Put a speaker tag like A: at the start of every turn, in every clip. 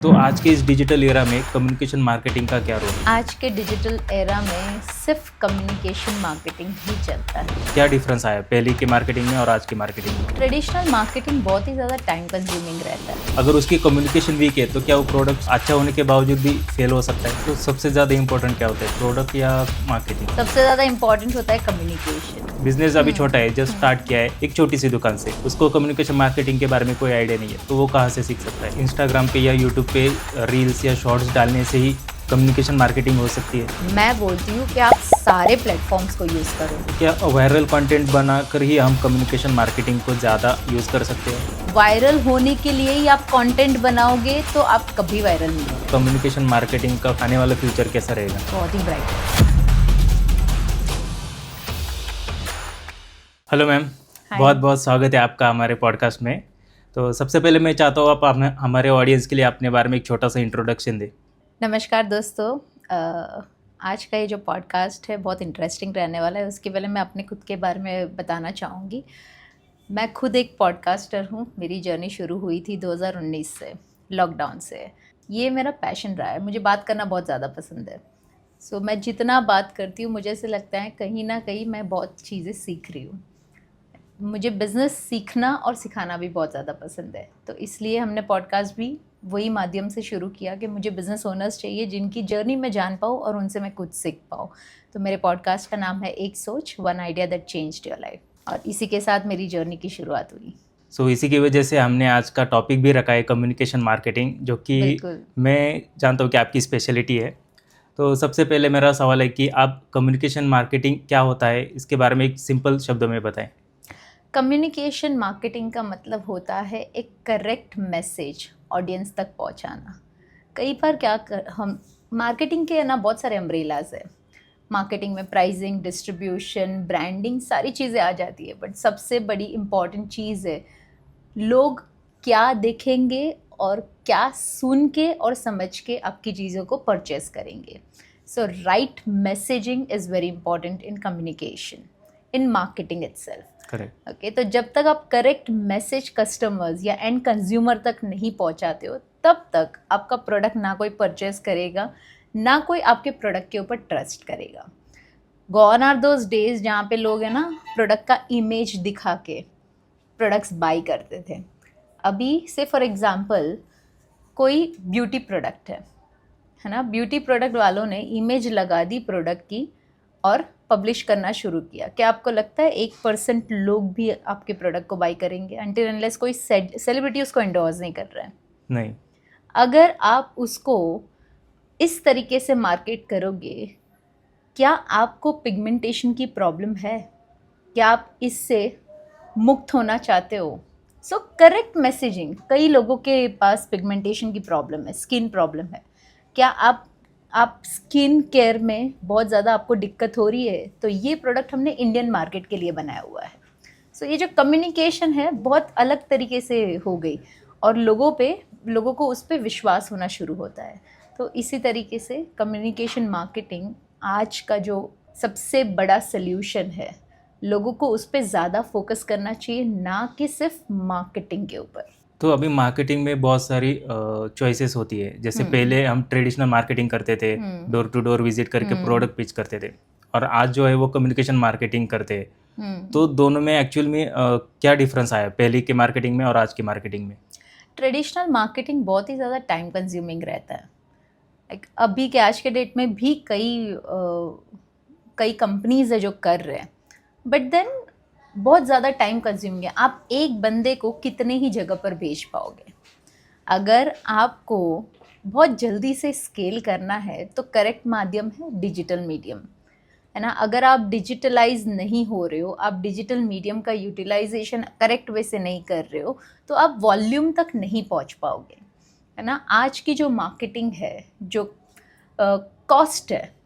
A: तो आज के इस डिजिटल एरा में कम्युनिकेशन मार्केटिंग का क्या रोल है?
B: आज के डिजिटल एरा में सिर्फ कम्युनिकेशन मार्केटिंग ही चलता है।
A: क्या डिफरेंस आया पहले की मार्केटिंग में और आज की मार्केटिंग में?
B: ट्रेडिशनल मार्केटिंग बहुत ही ज़्यादा टाइम कंज्यूमिंग रहता है।
A: अगर उसकी कम्युनिकेशन वीक है तो क्या वो प्रोडक्ट अच्छा होने के बावजूद भी फेल हो सकता है? तो सबसे ज़्यादा इंपॉर्टेंट क्या होता है, प्रोडक्ट या मार्केटिंग?
B: सबसे ज़्यादा इंपॉर्टेंट होता है कम्युनिकेशन।
A: बिजनेस अभी छोटा है, जस्ट स्टार्ट किया है एक छोटी सी दुकान से, उसको कम्युनिकेशन मार्केटिंग के बारे में कोई आइडिया नहीं है, तो वो कहाँ से सीख सकता है? इंस्टाग्राम पे या यूट्यूब पे रील्स या शॉर्ट्स डालने से ही कम्युनिकेशन मार्केटिंग हो सकती है?
B: मैं बोलती हूँ कि आप सारे प्लेटफॉर्म्स को यूज़ करो।
A: क्या वायरल कंटेंट बनाकर ही हम कम्युनिकेशन मार्केटिंग को ज़्यादा यूज़ कर सकते हैं?
B: वायरल होने के लिए ही आप कंटेंट बनाओगे तो आप कभी वायरल नहीं होगे।
A: कम्युनिकेशन मार्केटिंग का आने वाला फ्यूचर कैसा रहेगा?
B: बहुत ही ब्राइट।
A: हेलो मैम, बहुत बहुत स्वागत है आपका हमारे पॉडकास्ट में। तो सबसे पहले मैं चाहता हूँ आप हमारे ऑडियंस के लिए अपने बारे में एक छोटा सा इंट्रोडक्शन दें।
B: नमस्कार दोस्तों, आज का ये जो पॉडकास्ट है बहुत इंटरेस्टिंग रहने वाला है। उसके पहले मैं अपने खुद के बारे में बताना चाहूँगी। मैं खुद एक पॉडकास्टर हूँ। मेरी जर्नी शुरू हुई थी 2019 से, लॉकडाउन से। ये मेरा पैशन रहा है, मुझे बात करना बहुत ज़्यादा पसंद है। सो मैं जितना बात करती हूँ मुझे ऐसे लगता है कहीं ना कहीं मैं बहुत चीज़ें सीख रही हूँ। मुझे बिज़नेस सीखना और सिखाना भी बहुत ज़्यादा पसंद है, तो इसलिए हमने पॉडकास्ट भी वही माध्यम से शुरू किया कि मुझे बिज़नेस ओनर्स चाहिए जिनकी जर्नी मैं जान पाऊँ और उनसे मैं कुछ सीख पाऊँ। तो मेरे पॉडकास्ट का नाम है एक सोच, one idea that changed your life, और इसी के साथ मेरी जर्नी की शुरुआत हुई।
A: सो इसी की वजह से हमने आज का टॉपिक भी रखा है कम्युनिकेशन मार्केटिंग, जो कि
B: बिल्कुल।
A: मैं जानता हूँ कि आपकी स्पेशलिटी है। तो सबसे पहले मेरा सवाल है कि आप कम्युनिकेशन मार्केटिंग क्या होता है, इसके बारे में एक सिंपल शब्दों में बताएं।
B: कम्युनिकेशन मार्केटिंग का मतलब होता है एक करेक्ट मैसेज ऑडियंस तक पहुंचाना। कई बार हम मार्केटिंग के ना बहुत सारे अम्ब्रेलाज है। मार्केटिंग में प्राइसिंग, डिस्ट्रीब्यूशन, ब्रांडिंग सारी चीज़ें आ जाती है, बट सबसे बड़ी इम्पॉर्टेंट चीज़ है लोग क्या देखेंगे और क्या सुन के और समझ के आपकी चीज़ों को परचेस करेंगे। So right messaging is very important in communication, in marketing itself.
A: Correct.
B: Okay, तो जब तक आप करेक्ट मैसेज कस्टमर्स या एंड कंज्यूमर तक नहीं पहुंचाते हो, तब तक आपका प्रोडक्ट ना कोई परचेस करेगा, ना कोई आपके प्रोडक्ट के ऊपर ट्रस्ट करेगा। गॉन आर दोज डेज जहाँ पे लोग है ना प्रोडक्ट का इमेज दिखा के प्रोडक्ट्स बाई करते थे। अभी से फॉर एग्जांपल कोई ब्यूटी प्रोडक्ट है ना, ब्यूटी प्रोडक्ट वालों ने इमेज लगा दी प्रोडक्ट की और पब्लिश करना शुरू किया। क्या आपको लगता है 1% लोग भी आपके प्रोडक्ट को बाई करेंगे? अनटिल अनलेस कोई सेलिब्रिटी उसको एंडोर्स नहीं कर रहा है।
A: नहीं।
B: अगर आप उसको इस तरीके से मार्केट करोगे, क्या आपको पिगमेंटेशन की प्रॉब्लम है? क्या आप इससे मुक्त होना चाहते हो? So correct messaging. कई लोगों के पास पिगमेंटेशन की प्रॉब्लम है, स्किन प्रॉब्लम है। क्या आप स्किन केयर में बहुत ज़्यादा आपको दिक्कत हो रही है, तो ये प्रोडक्ट हमने इंडियन मार्केट के लिए बनाया हुआ है। सो ये जो कम्युनिकेशन है बहुत अलग तरीके से हो गई और लोगों को उस पर विश्वास होना शुरू होता है। तो इसी तरीके से कम्युनिकेशन मार्केटिंग आज का जो सबसे बड़ा सल्यूशन है। लोगों को उस पर ज़्यादा फोकस करना चाहिए, ना कि सिर्फ मार्केटिंग के ऊपर।
A: तो अभी मार्केटिंग में बहुत सारी चॉइसेस होती है, जैसे पहले हम ट्रेडिशनल मार्केटिंग करते थे, डोर टू डोर विजिट करके प्रोडक्ट पिच करते थे, और आज जो है वो कम्युनिकेशन मार्केटिंग करते हैं। तो दोनों में एक्चुअल में क्या डिफरेंस आया पहले की मार्केटिंग में और आज की मार्केटिंग में?
B: ट्रेडिशनल मार्केटिंग बहुत ही ज़्यादा टाइम कंज्यूमिंग रहता है। लाइक अभी के आज के डेट में भी कई कंपनीज है जो कर रहे हैं, बट देन बहुत ज़्यादा टाइम कंज्यूमिंग है। आप एक बंदे को कितने ही जगह पर भेज पाओगे? अगर आपको बहुत जल्दी से स्केल करना है तो करेक्ट माध्यम है डिजिटल मीडियम, है ना। अगर आप डिजिटलाइज नहीं हो रहे हो, आप डिजिटल मीडियम का यूटिलाइजेशन करेक्ट वे से नहीं कर रहे हो, तो आप वॉल्यूम तक नहीं पहुंच पाओगे, है ना। आज की जो मार्केटिंग है, जो कॉस्ट है,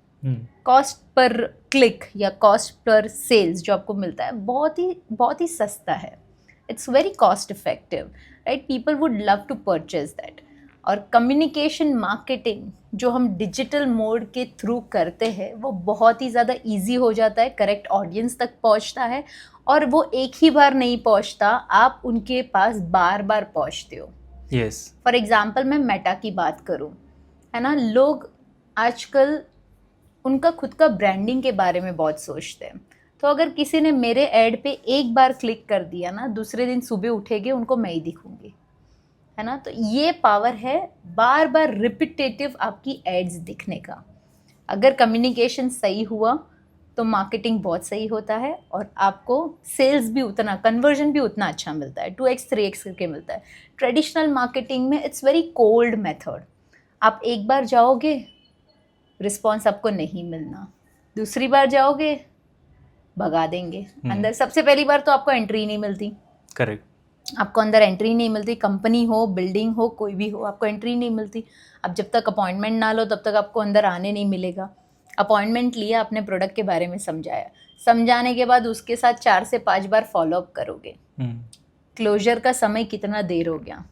B: कॉस्ट पर क्लिक या कॉस्ट पर सेल्स जो आपको मिलता है बहुत ही सस्ता है। It's very cost effective, right. People would love to purchase that. और कम्युनिकेशन मार्केटिंग जो हम डिजिटल मोड के थ्रू करते हैं वो बहुत ही ज़्यादा इजी हो जाता है, करेक्ट ऑडियंस तक पहुंचता है, और वो एक ही बार नहीं पहुंचता, आप उनके पास बार बार पहुंचते हो।
A: यस,
B: फॉर एग्जाम्पल मैं मेटा की बात करूं, है ना, लोग आजकल उनका खुद का ब्रांडिंग के बारे में बहुत सोचते हैं। तो अगर किसी ने मेरे ऐड पे एक बार क्लिक कर दिया ना, दूसरे दिन सुबह उठेंगे उनको मैं ही दिखूंगी, है ना। तो ये पावर है बार बार रिपीटेटिव आपकी एड्स दिखने का। अगर कम्युनिकेशन सही हुआ तो मार्केटिंग बहुत सही होता है और आपको सेल्स भी उतना, कन्वर्जन भी उतना अच्छा मिलता है, 2x 3x करके मिलता है। ट्रेडिशनल मार्केटिंग में इट्स वेरी कोल्ड मेथड। आप एक बार जाओगे, रिस्पॉन्स आपको नहीं मिलना, दूसरी बार जाओगे भगा देंगे अंदर। सबसे पहली बार तो आपको एंट्री नहीं मिलती,
A: करेक्ट।
B: आपको अंदर एंट्री नहीं मिलती, कंपनी हो, बिल्डिंग हो, कोई भी हो, आपको एंट्री नहीं मिलती। अब जब तक अपॉइंटमेंट ना लो तब तक आपको अंदर आने नहीं मिलेगा। अपॉइंटमेंट लिया, अपने प्रोडक्ट के बारे में समझाया, समझाने के बाद उसके साथ 4 से 5 बार फॉलोअप करोगे। क्लोजर का समय कितना देर हो गया,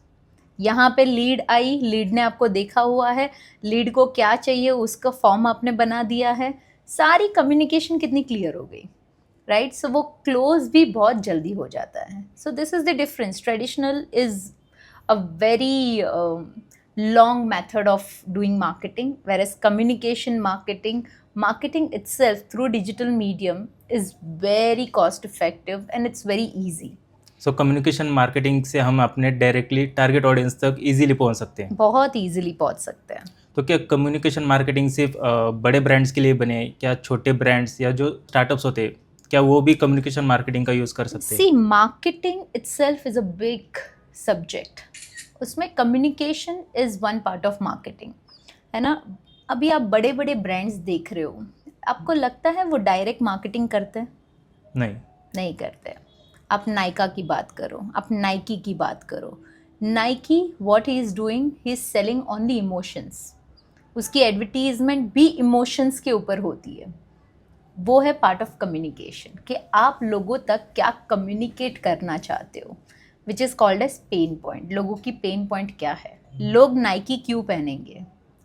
B: यहाँ पे लीड आई, लीड ने आपको देखा हुआ है, लीड को क्या चाहिए उसका फॉर्म आपने बना दिया है, सारी कम्युनिकेशन कितनी क्लियर हो गई, राइट। सो वो क्लोज भी बहुत जल्दी हो जाता है। So this is the difference. Traditional is a very long method of doing marketing, whereas communication marketing itself through digital medium is very cost effective and it's very easy.
A: So communication marketing से हम अपने directly target audience तक easily पहुंच सकते हैं,
B: बहुत easily पहुंच सकते हैं।
A: तो क्या कम्युनिकेशन मार्केटिंग सिर्फ बड़े ब्रांड्स के लिए बने, क्या छोटे ब्रांड्स या जो स्टार्टअप्स होते हैं क्या वो भी कम्युनिकेशन मार्केटिंग का यूज़ कर सकते हैं?
B: See, marketing itself is a big subject. उसमें communication is one part of marketing, है ना। अभी आप बड़े बड़े ब्रांड्स देख रहे हो, आपको लगता है वो डायरेक्ट मार्केटिंग करते हैं? नहीं करते। आप नाइका की बात करो, आप नाइकी की बात करो, Nike what he is doing, he is selling only emotions. उसकी एडवर्टीजमेंट भी इमोशंस के ऊपर होती है। वो है पार्ट ऑफ कम्युनिकेशन कि आप लोगों तक क्या कम्युनिकेट करना चाहते हो, which is called as pain point. लोगों की पेन पॉइंट क्या है, लोग नाइकी क्यों पहनेंगे,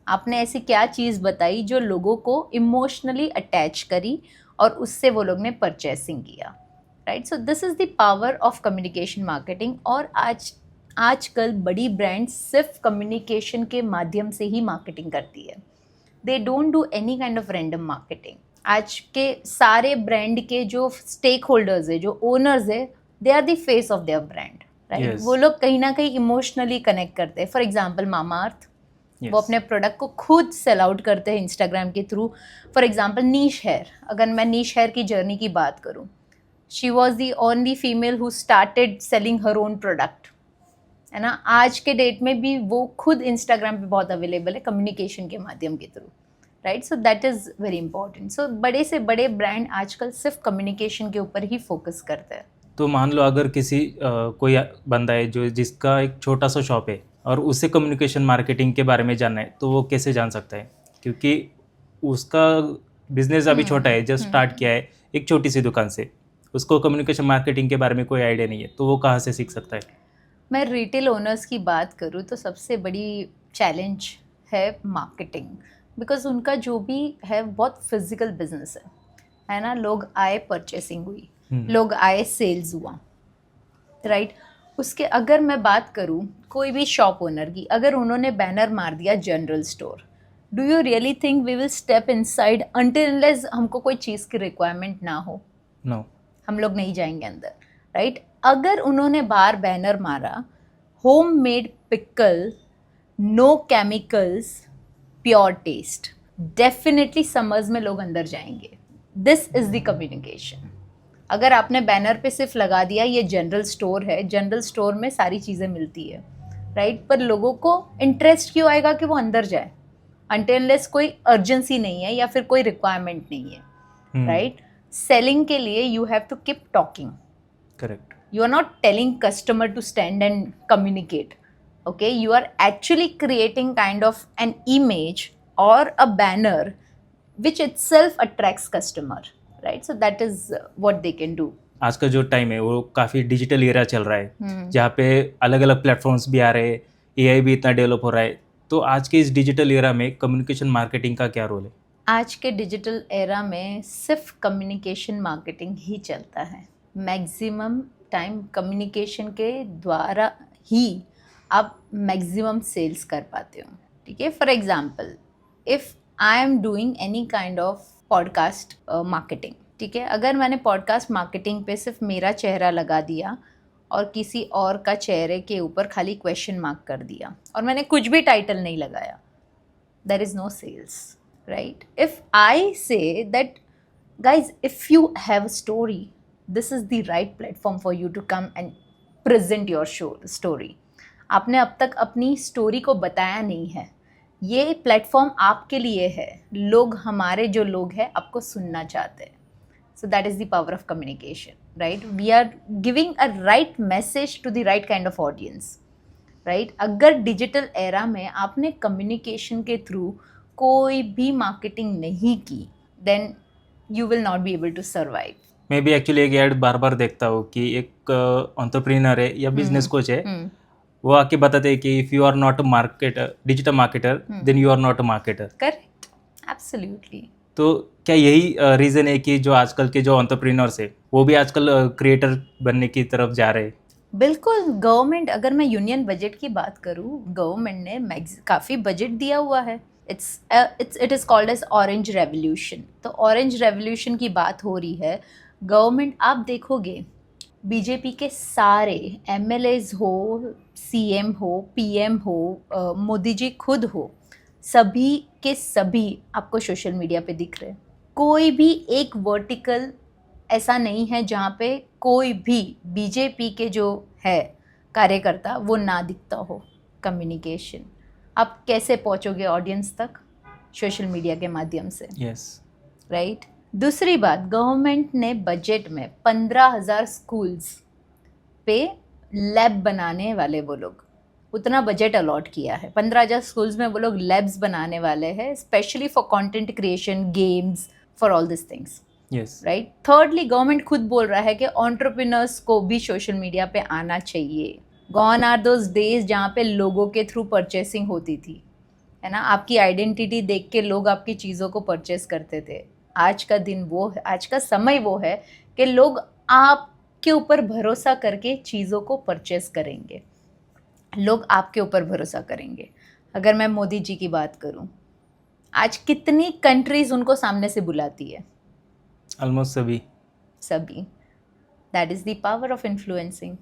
B: आपने ऐसी क्या चीज़ बताई जो लोगों को इमोशनली अटैच करी और उससे वो लोग ने परचेसिंग किया, right. So this is the power of communication marketing. और आजकल बड़ी ब्रांड्स सिर्फ कम्युनिकेशन के माध्यम से ही मार्केटिंग करती है। They don't do any kind of random marketing. आज के सारे ब्रांड के जो स्टेक होल्डर्स है, जो ओनर्स है, they are the face of their brand, right.
A: Yes.
B: वो लोग कहीं ना कहीं इमोशनली कनेक्ट करते हैं। For example mama earth,
A: Yes.
B: वो अपने प्रोडक्ट को खुद सेल आउट करते हैं इंस्टाग्राम के थ्रू। फॉर एग्जाम्पल नीश हेयर, अगर मैं नीश हेयर की जर्नी की बात करूँ, she was the only female who started selling her own product, है ना। आज के डेट में भी वो खुद इंस्टाग्राम पे बहुत अवेलेबल है कम्युनिकेशन के माध्यम के through, right. So that is very important. So बड़े से बड़े ब्रांड आजकल सिर्फ कम्युनिकेशन के ऊपर ही फोकस करते हैं।
A: तो मान लो अगर किसी कोई बंदा है जो जिसका एक छोटा सा शॉप है और उसे कम्युनिकेशन मार्केटिंग के बारे में जानना है, तो वो कैसे जान सकता है? क्योंकि उसका बिजनेस अभी छोटा है, जस्ट स्टार्ट किया है एक छोटी सी दुकान से, उसको कम्युनिकेशन मार्केटिंग के बारे में कोई आइडिया नहीं है, तो वो कहाँ से सीख सकता है?
B: मैं रिटेल ओनर्स की बात करूँ तो सबसे बड़ी चैलेंज है मार्केटिंग, बिकॉज उनका जो भी है बहुत फिजिकल बिजनेस है ना। लोग आए, परचेसिंग हुई, लोग आए, सेल्स हुआ, राइट। उसके अगर मैं बात करूँ कोई भी शॉप ओनर की, अगर उन्होंने बैनर मार दिया general store, do you really think we will step inside until unless हमको कोई चीज़ की रिक्वायरमेंट ना हो?
A: नो,
B: हम लोग नहीं जाएंगे अंदर, राइट। अगर उन्होंने बाहर बैनर मारा home made pickle, no chemicals, pure taste, definitely summers में लोग अंदर जाएंगे। This is the communication. अगर आपने बैनर पे सिर्फ लगा दिया ये जनरल स्टोर है, जनरल स्टोर में सारी चीज़ें मिलती है, राइट, पर लोगों को इंटरेस्ट क्यों आएगा कि वो अंदर जाए? अनटिल अनलेस कोई अर्जेंसी नहीं है या फिर कोई रिक्वायरमेंट नहीं है, राइट। सेलिंग के लिए you have to keep talking,
A: correct.
B: you are not telling customer to stand and communicate, okay, you are actually creating kind of an image or a banner which itself attracts customer, right? So that is what they can do.
A: आज का जो time है वो काफ़ी digital era चल रहा है, जहाँ पे अलग अलग प्लेटफॉर्म्स भी आ रहे हैं, एआई भी इतना डेवलप हो रहा है, तो आज के इस डिजिटल एरा में कम्युनिकेशन मार्केटिंग का क्या रोल है?
B: आज के डिजिटल एरा में सिर्फ कम्युनिकेशन मार्केटिंग ही चलता है। मैक्सिमम टाइम कम्युनिकेशन के द्वारा ही आप मैक्सिमम सेल्स कर पाते हो. ठीक है, for example if I am doing any kind of podcast marketing, ठीक है, अगर मैंने पॉडकास्ट मार्केटिंग पे सिर्फ मेरा चेहरा लगा दिया और किसी और का चेहरे के ऊपर खाली क्वेश्चन मार्क कर दिया और मैंने कुछ भी टाइटल नहीं लगाया, there is no sales, right? If I say that, guys, if you have a story, this is the right platform for you to come and present your story. आपने अब तक अपनी स्टोरी को बताया नहीं है, ये प्लेटफॉर्म आपके लिए है. लोग, हमारे जो लोग हैं, आपको सुनना चाहते हैं. So that is the power of communication, right? We are giving a right message to the right kind of audience. Right अगर डिजिटल एरा में आपने कम्युनिकेशन के थ्रू कोई भी मार्केटिंग नहीं की, then you will not be able to survive.
A: मैं भी एक्चुअली एक ऐड बार बार देखता हूँ कि एक एंटरप्रेन्योर है या बिजनेस कोच है, वो आके बताते हैं कि if you are not a marketer, digital marketer, then you are not a marketer.
B: Correct, absolutely.
A: तो क्या यही रीज़न है कि जो आजकल के जो एंटरप्रेन्योर्स है वो भी आजकल क्रिएटर बनने की तरफ जा रहे हैं?
B: बिल्कुल. गवर्नमेंट, अगर मैं यूनियन बजट की बात करूँ, गवर्नमेंट ने काफ़ी बजट दिया हुआ है. It is called as orange revolution. तो ऑरेंज रेवोल्यूशन की बात हो रही है. गवर्नमेंट, आप देखोगे बीजेपी के सारे एमएलएज हो, सीएम हो, पीएम हो, मोदी जी खुद हो, सभी के सभी आपको सोशल मीडिया पे दिख रहे हैं. कोई भी एक वर्टिकल ऐसा नहीं है जहाँ पे कोई भी बीजेपी के जो है कार्यकर्ता वो ना दिखता हो. कम्युनिकेशन, आप कैसे पहुँचोगे ऑडियंस तक? सोशल मीडिया के माध्यम से.
A: Yes,
B: right. दूसरी बात, गवर्नमेंट ने बजट में 15,000 स्कूल्स पे लैब बनाने वाले, वो लोग उतना बजट अलॉट किया है. 15,000 स्कूल्स में वो लोग लैब्स बनाने वाले हैं, specially for content creation, games, for all this things.
A: Yes,
B: right. Thirdly, government खुद बोल रहा है कि एंटरप्रेन्योर्स को भी सोशल मीडिया पे आना चाहिए. गॉन आर दोज डेज जहाँ पे लोगों के थ्रू परचेसिंग होती थी, है ना, आपकी आइडेंटिटी देख के लोग आपकी चीज़ों को परचेस करते थे. आज का दिन वो है, आज का समय वो है कि लोग आपके ऊपर भरोसा करके चीज़ों को परचेस करेंगे. लोग आपके ऊपर भरोसा करेंगे. अगर मैं मोदी जी की बात करूं, आज कितनी कंट्रीज उनको सामने से बुलाती है?
A: ऑलमोस्ट सभी.
B: That is the power of influencing.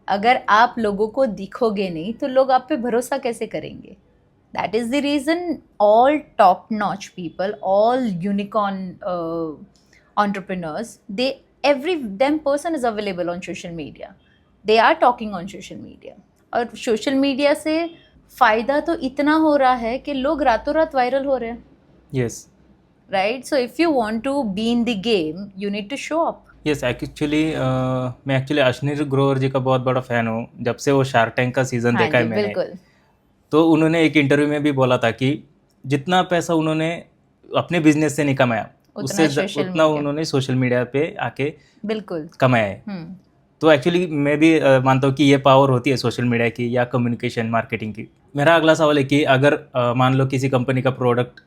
B: अगर आप लोगों को दिखोगे नहीं तो लोग आप पे भरोसा कैसे करेंगे? That is the reason all top notch people, all unicorn entrepreneurs, every damn person is available on social media. They are talking on social media. और सोशल मीडिया से फ़ायदा तो इतना हो रहा है कि लोग रातों रात वायरल हो रहे हैं.
A: Yes,
B: right. So if you want to be in the game, you need to show up.
A: Yes. Actually मैं एक्चुअली अश्विनी ग्रोवर जी का बहुत बड़ा फ़ैन हूँ. जब से वो शार्क टैंक का सीज़न देखा है मैंने,
B: बिल्कुल.
A: तो उन्होंने एक इंटरव्यू में भी बोला था कि जितना पैसा उन्होंने अपने बिजनेस से नहीं कमाया, उससे उतना उन्होंने सोशल मीडिया पे आके
B: बिल्कुल
A: कमाया है. तो एक्चुअली मैं भी मानता हूँ कि ये पावर होती है सोशल मीडिया की या कम्युनिकेशन मार्केटिंग की. मेरा अगला सवाल है कि अगर मान लो किसी कंपनी का प्रोडक्ट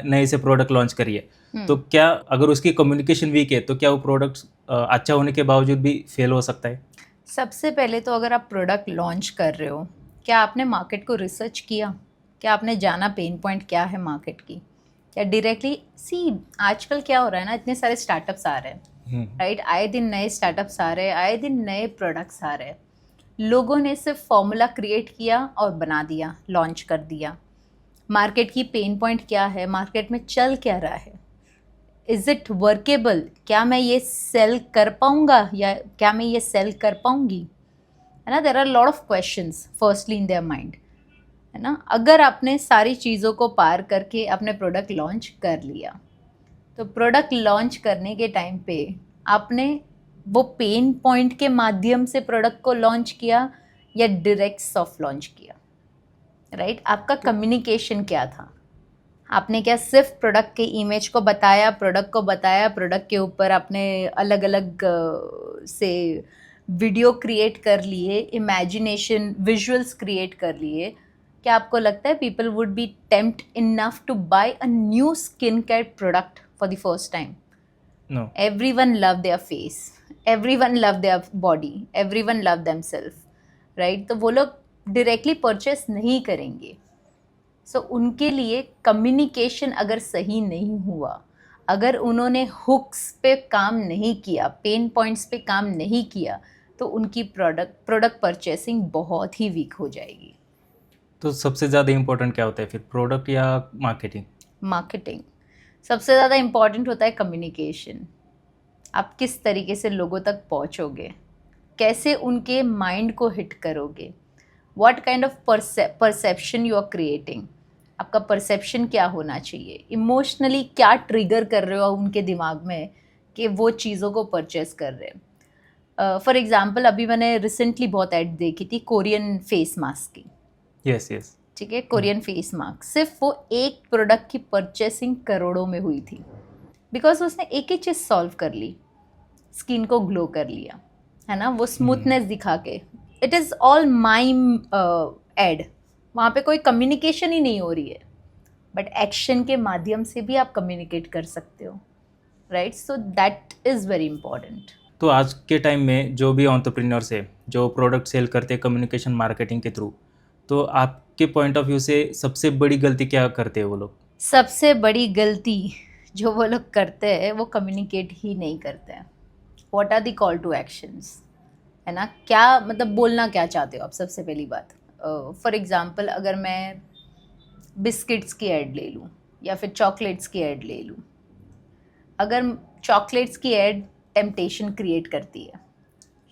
A: नए से प्रोडक्ट लॉन्च करिए, तो क्या अगर उसकी कम्युनिकेशन वीक है तो क्या वो प्रोडक्ट अच्छा होने के बावजूद भी फेल हो सकता है?
B: सबसे पहले तो अगर आप प्रोडक्ट लॉन्च कर रहे हो, क्या आपने मार्केट को रिसर्च किया? क्या आपने जाना पेन पॉइंट क्या है मार्केट की? क्या डायरेक्टली आजकल क्या हो रहा है ना, इतने सारे स्टार्टअप्स आ रहे हैं. राइट. आए दिन नए स्टार्टअप्स आ रहे हैं, आए दिन नए प्रोडक्ट्स आ रहे हैं. लोगों ने सिर्फ फॉर्मूला क्रिएट किया और बना दिया, लॉन्च कर दिया. मार्केट की पेन पॉइंट क्या है, मार्केट में चल क्या रहा है, इज़ इट वर्केबल, क्या मैं ये सेल कर पाऊँगा या क्या मैं ये सेल कर पाऊँगी, है ना. There are lot of questions firstly in their mind, है ना. अगर आपने सारी चीज़ों को पार करके अपने प्रोडक्ट लॉन्च कर लिया, तो प्रोडक्ट लॉन्च करने के टाइम पे आपने वो पेन पॉइंट के माध्यम से प्रोडक्ट को लॉन्च किया या डायरेक्ट सॉफ्ट लॉन्च किया? राइट. आपका कम्युनिकेशन क्या था? आपने क्या सिर्फ प्रोडक्ट के इमेज को बताया, प्रोडक्ट के ऊपर आपने अलग अलग से वीडियो क्रिएट कर लिए, इमेजिनेशन विजुअल्स क्रिएट कर लिए? क्या आपको लगता है people would be tempt enough to buy a new skin care product for the first time?
A: No.
B: Everyone love their face, everyone love their body, everyone love themselves, right? तो वो लोग directly purchase नहीं करेंगे. सो उनके लिए communication अगर सही नहीं हुआ, अगर उन्होंने हुक्स पे काम नहीं किया, पेन पॉइंट्स पे काम नहीं किया, तो उनकी प्रोडक्ट परचेसिंग बहुत ही वीक हो जाएगी.
A: तो सबसे ज़्यादा इम्पोर्टेंट क्या होता है फिर, प्रोडक्ट या मार्केटिंग?
B: मार्केटिंग. सबसे ज़्यादा इम्पॉर्टेंट होता है कम्युनिकेशन. आप किस तरीके से लोगों तक पहुंचोगे, कैसे उनके माइंड को हिट करोगे, what kind of perception you are creating. आपका परसेप्शन क्या होना चाहिए, इमोशनली क्या ट्रिगर कर रहे हो उनके दिमाग में कि वो चीज़ों को परचेस कर रहे हैं. फॉर एग्जाम्पल, अभी मैंने रिसेंटली बहुत ऐड देखी थी कोरियन फेस मास्क की.
A: Yes yes.
B: ठीक है, कोरियन फेस मास्क, सिर्फ वो एक प्रोडक्ट की परचेसिंग करोड़ों में हुई थी, बिकॉज उसने एक ही चीज़ सॉल्व कर ली, स्किन को ग्लो कर लिया, है ना, वो स्मूथनेस दिखा के. It is all mime ad. वहाँ पे कोई कम्युनिकेशन ही नहीं हो रही है, बट एक्शन के माध्यम से भी आप कम्युनिकेट कर सकते हो, right? So that is very important.
A: तो आज के टाइम में जो भी एंटरप्रेन्योर्स है जो प्रोडक्ट सेल करते हैं कम्युनिकेशन मार्केटिंग के थ्रू, तो आपके पॉइंट ऑफ व्यू से सबसे बड़ी गलती क्या करते हैं वो लोग?
B: सबसे बड़ी गलती जो वो लोग करते हैं वो कम्युनिकेट ही नहीं करते हैं. What are the call to actions, है ना, क्या मतलब बोलना क्या चाहते हो आप. सबसे पहली बात, फॉर एग्जांपल अगर मैं बिस्किट्स की ऐड ले लूँ या फिर चॉकलेट्स की ऐड ले लूँ, अगर चॉकलेट्स की ऐड टेम्पटेशन क्रिएट करती है,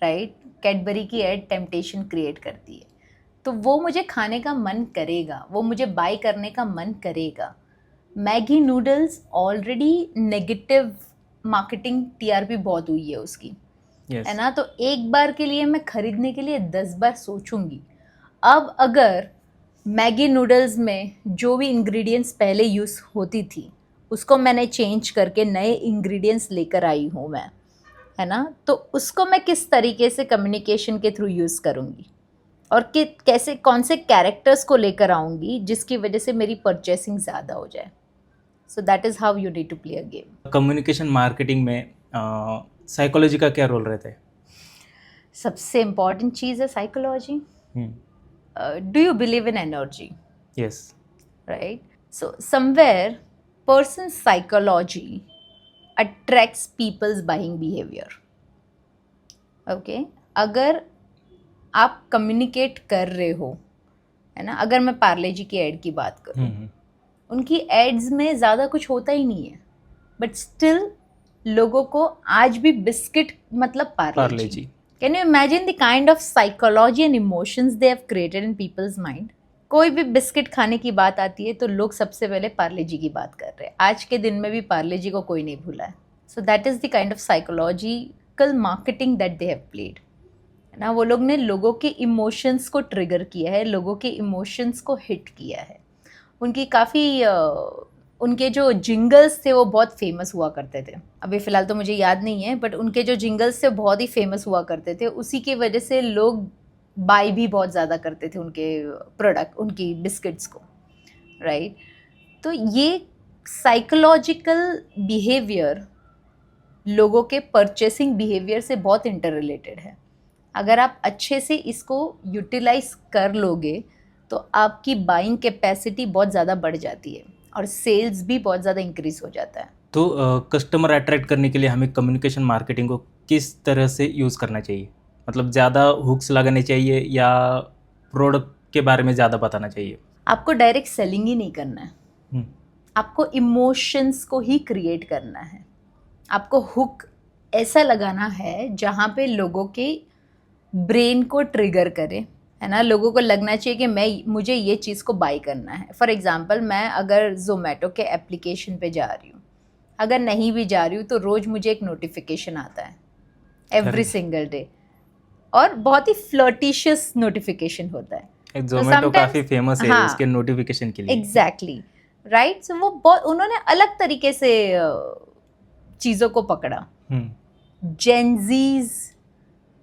B: राइट, कैडबरी की ऐड टेम्पटेशन क्रिएट करती है, तो वो मुझे खाने का मन करेगा, वो मुझे बाय करने का मन करेगा. Maggi noodles already negative marketing, TRP बहुत हुई है उसकी, है ना, तो एक बार के लिए मैं खरीदने के लिए 10 बार सोचूंगी. अब अगर मैगी नूडल्स में जो भी इंग्रेडिएंट्स पहले यूज़ होती थी उसको मैंने चेंज करके नए इंग्रेडिएंट्स लेकर आई हूँ मैं, है ना, तो उसको मैं किस तरीके से कम्युनिकेशन के थ्रू यूज़ करूँगी और कि कैसे कौन से कैरेक्टर्स को लेकर आऊँगी जिसकी वजह से मेरी परचेसिंग ज़्यादा हो जाए. So that is how you need to play a game.
A: Communication marketing में साइकोलॉजी का क्या रोल रहता है?
B: सबसे इम्पॉर्टेंट चीज़ है psychology. Do you believe in energy?
A: Yes.
B: Right. So somewhere person psychology attracts peoples buying behaviour. Okay, अगर आप कम्युनिकेट कर रहे हो, है ना, अगर मैं पार्ले जी की ऐड की बात करूँ, उनकी एड्स में ज़्यादा कुछ होता ही नहीं है, बट स्टिल लोगों को आज भी बिस्किट मतलब Parle G. Can you imagine the kind of psychology and emotions they have created in people's mind. कोई भी बिस्किट खाने की बात आती है तो लोग सबसे पहले पार्ले जी की बात कर रहे हैं. आज के दिन में भी पार्ले जी को कोई नहीं भूला है. सो that is the kind of psychological marketing that they have played, है ना. वो लोग ने लोगों के इमोशंस को ट्रिगर किया है, लोगों के इमोशंस को हिट किया है. उनकी काफ़ी उनके जो जिंगल्स थे वो बहुत फेमस हुआ करते थे. अभी फ़िलहाल तो मुझे याद नहीं है, बट उनके जो जिंगल्स थे बहुत ही फेमस हुआ करते थे. उसी की वजह से लोग बाय भी बहुत ज़्यादा करते थे उनके प्रोडक्ट, उनकी बिस्किट्स को, राइट. तो ये साइकोलॉजिकल बिहेवियर लोगों के परचेसिंग बिहेवियर से बहुत इंटर रिलेटेड है. अगर आप अच्छे से इसको यूटिलाइज कर लोगे तो आपकी बाइंग कैपेसिटी बहुत ज़्यादा बढ़ जाती है और सेल्स भी बहुत ज़्यादा इंक्रीज हो जाता है.
A: तो कस्टमर अट्रैक्ट करने के लिए हमें कम्युनिकेशन मार्केटिंग को किस तरह से यूज़ करना चाहिए? मतलब ज़्यादा हुक्स लगाने चाहिए या प्रोडक्ट के बारे में ज़्यादा बताना चाहिए?
B: आपको डायरेक्ट सेलिंग ही नहीं करना है, आपको इमोशंस को ही क्रिएट करना है. आपको हुक ऐसा लगाना है जहाँ पे लोगों के ब्रेन को ट्रिगर करे, है ना, लोगों को लगना चाहिए कि मुझे ये चीज़ को बाय करना है. फॉर एग्जांपल, मैं अगर जोमेटो के एप्लीकेशन पे जा रही हूँ, अगर नहीं भी जा रही हूँ तो रोज़ मुझे एक नोटिफिकेशन आता है एवरी सिंगल डे, और बहुत ही फ्लर्टिशियस नोटिफिकेशन होता है.
A: जोमेटो काफ़ी फेमस है उसके नोटिफिकेशन के लिए.
B: Exactly, right. सो वो बहुत उन्होंने अलग तरीके से चीज़ों को पकड़ा. जेनजीज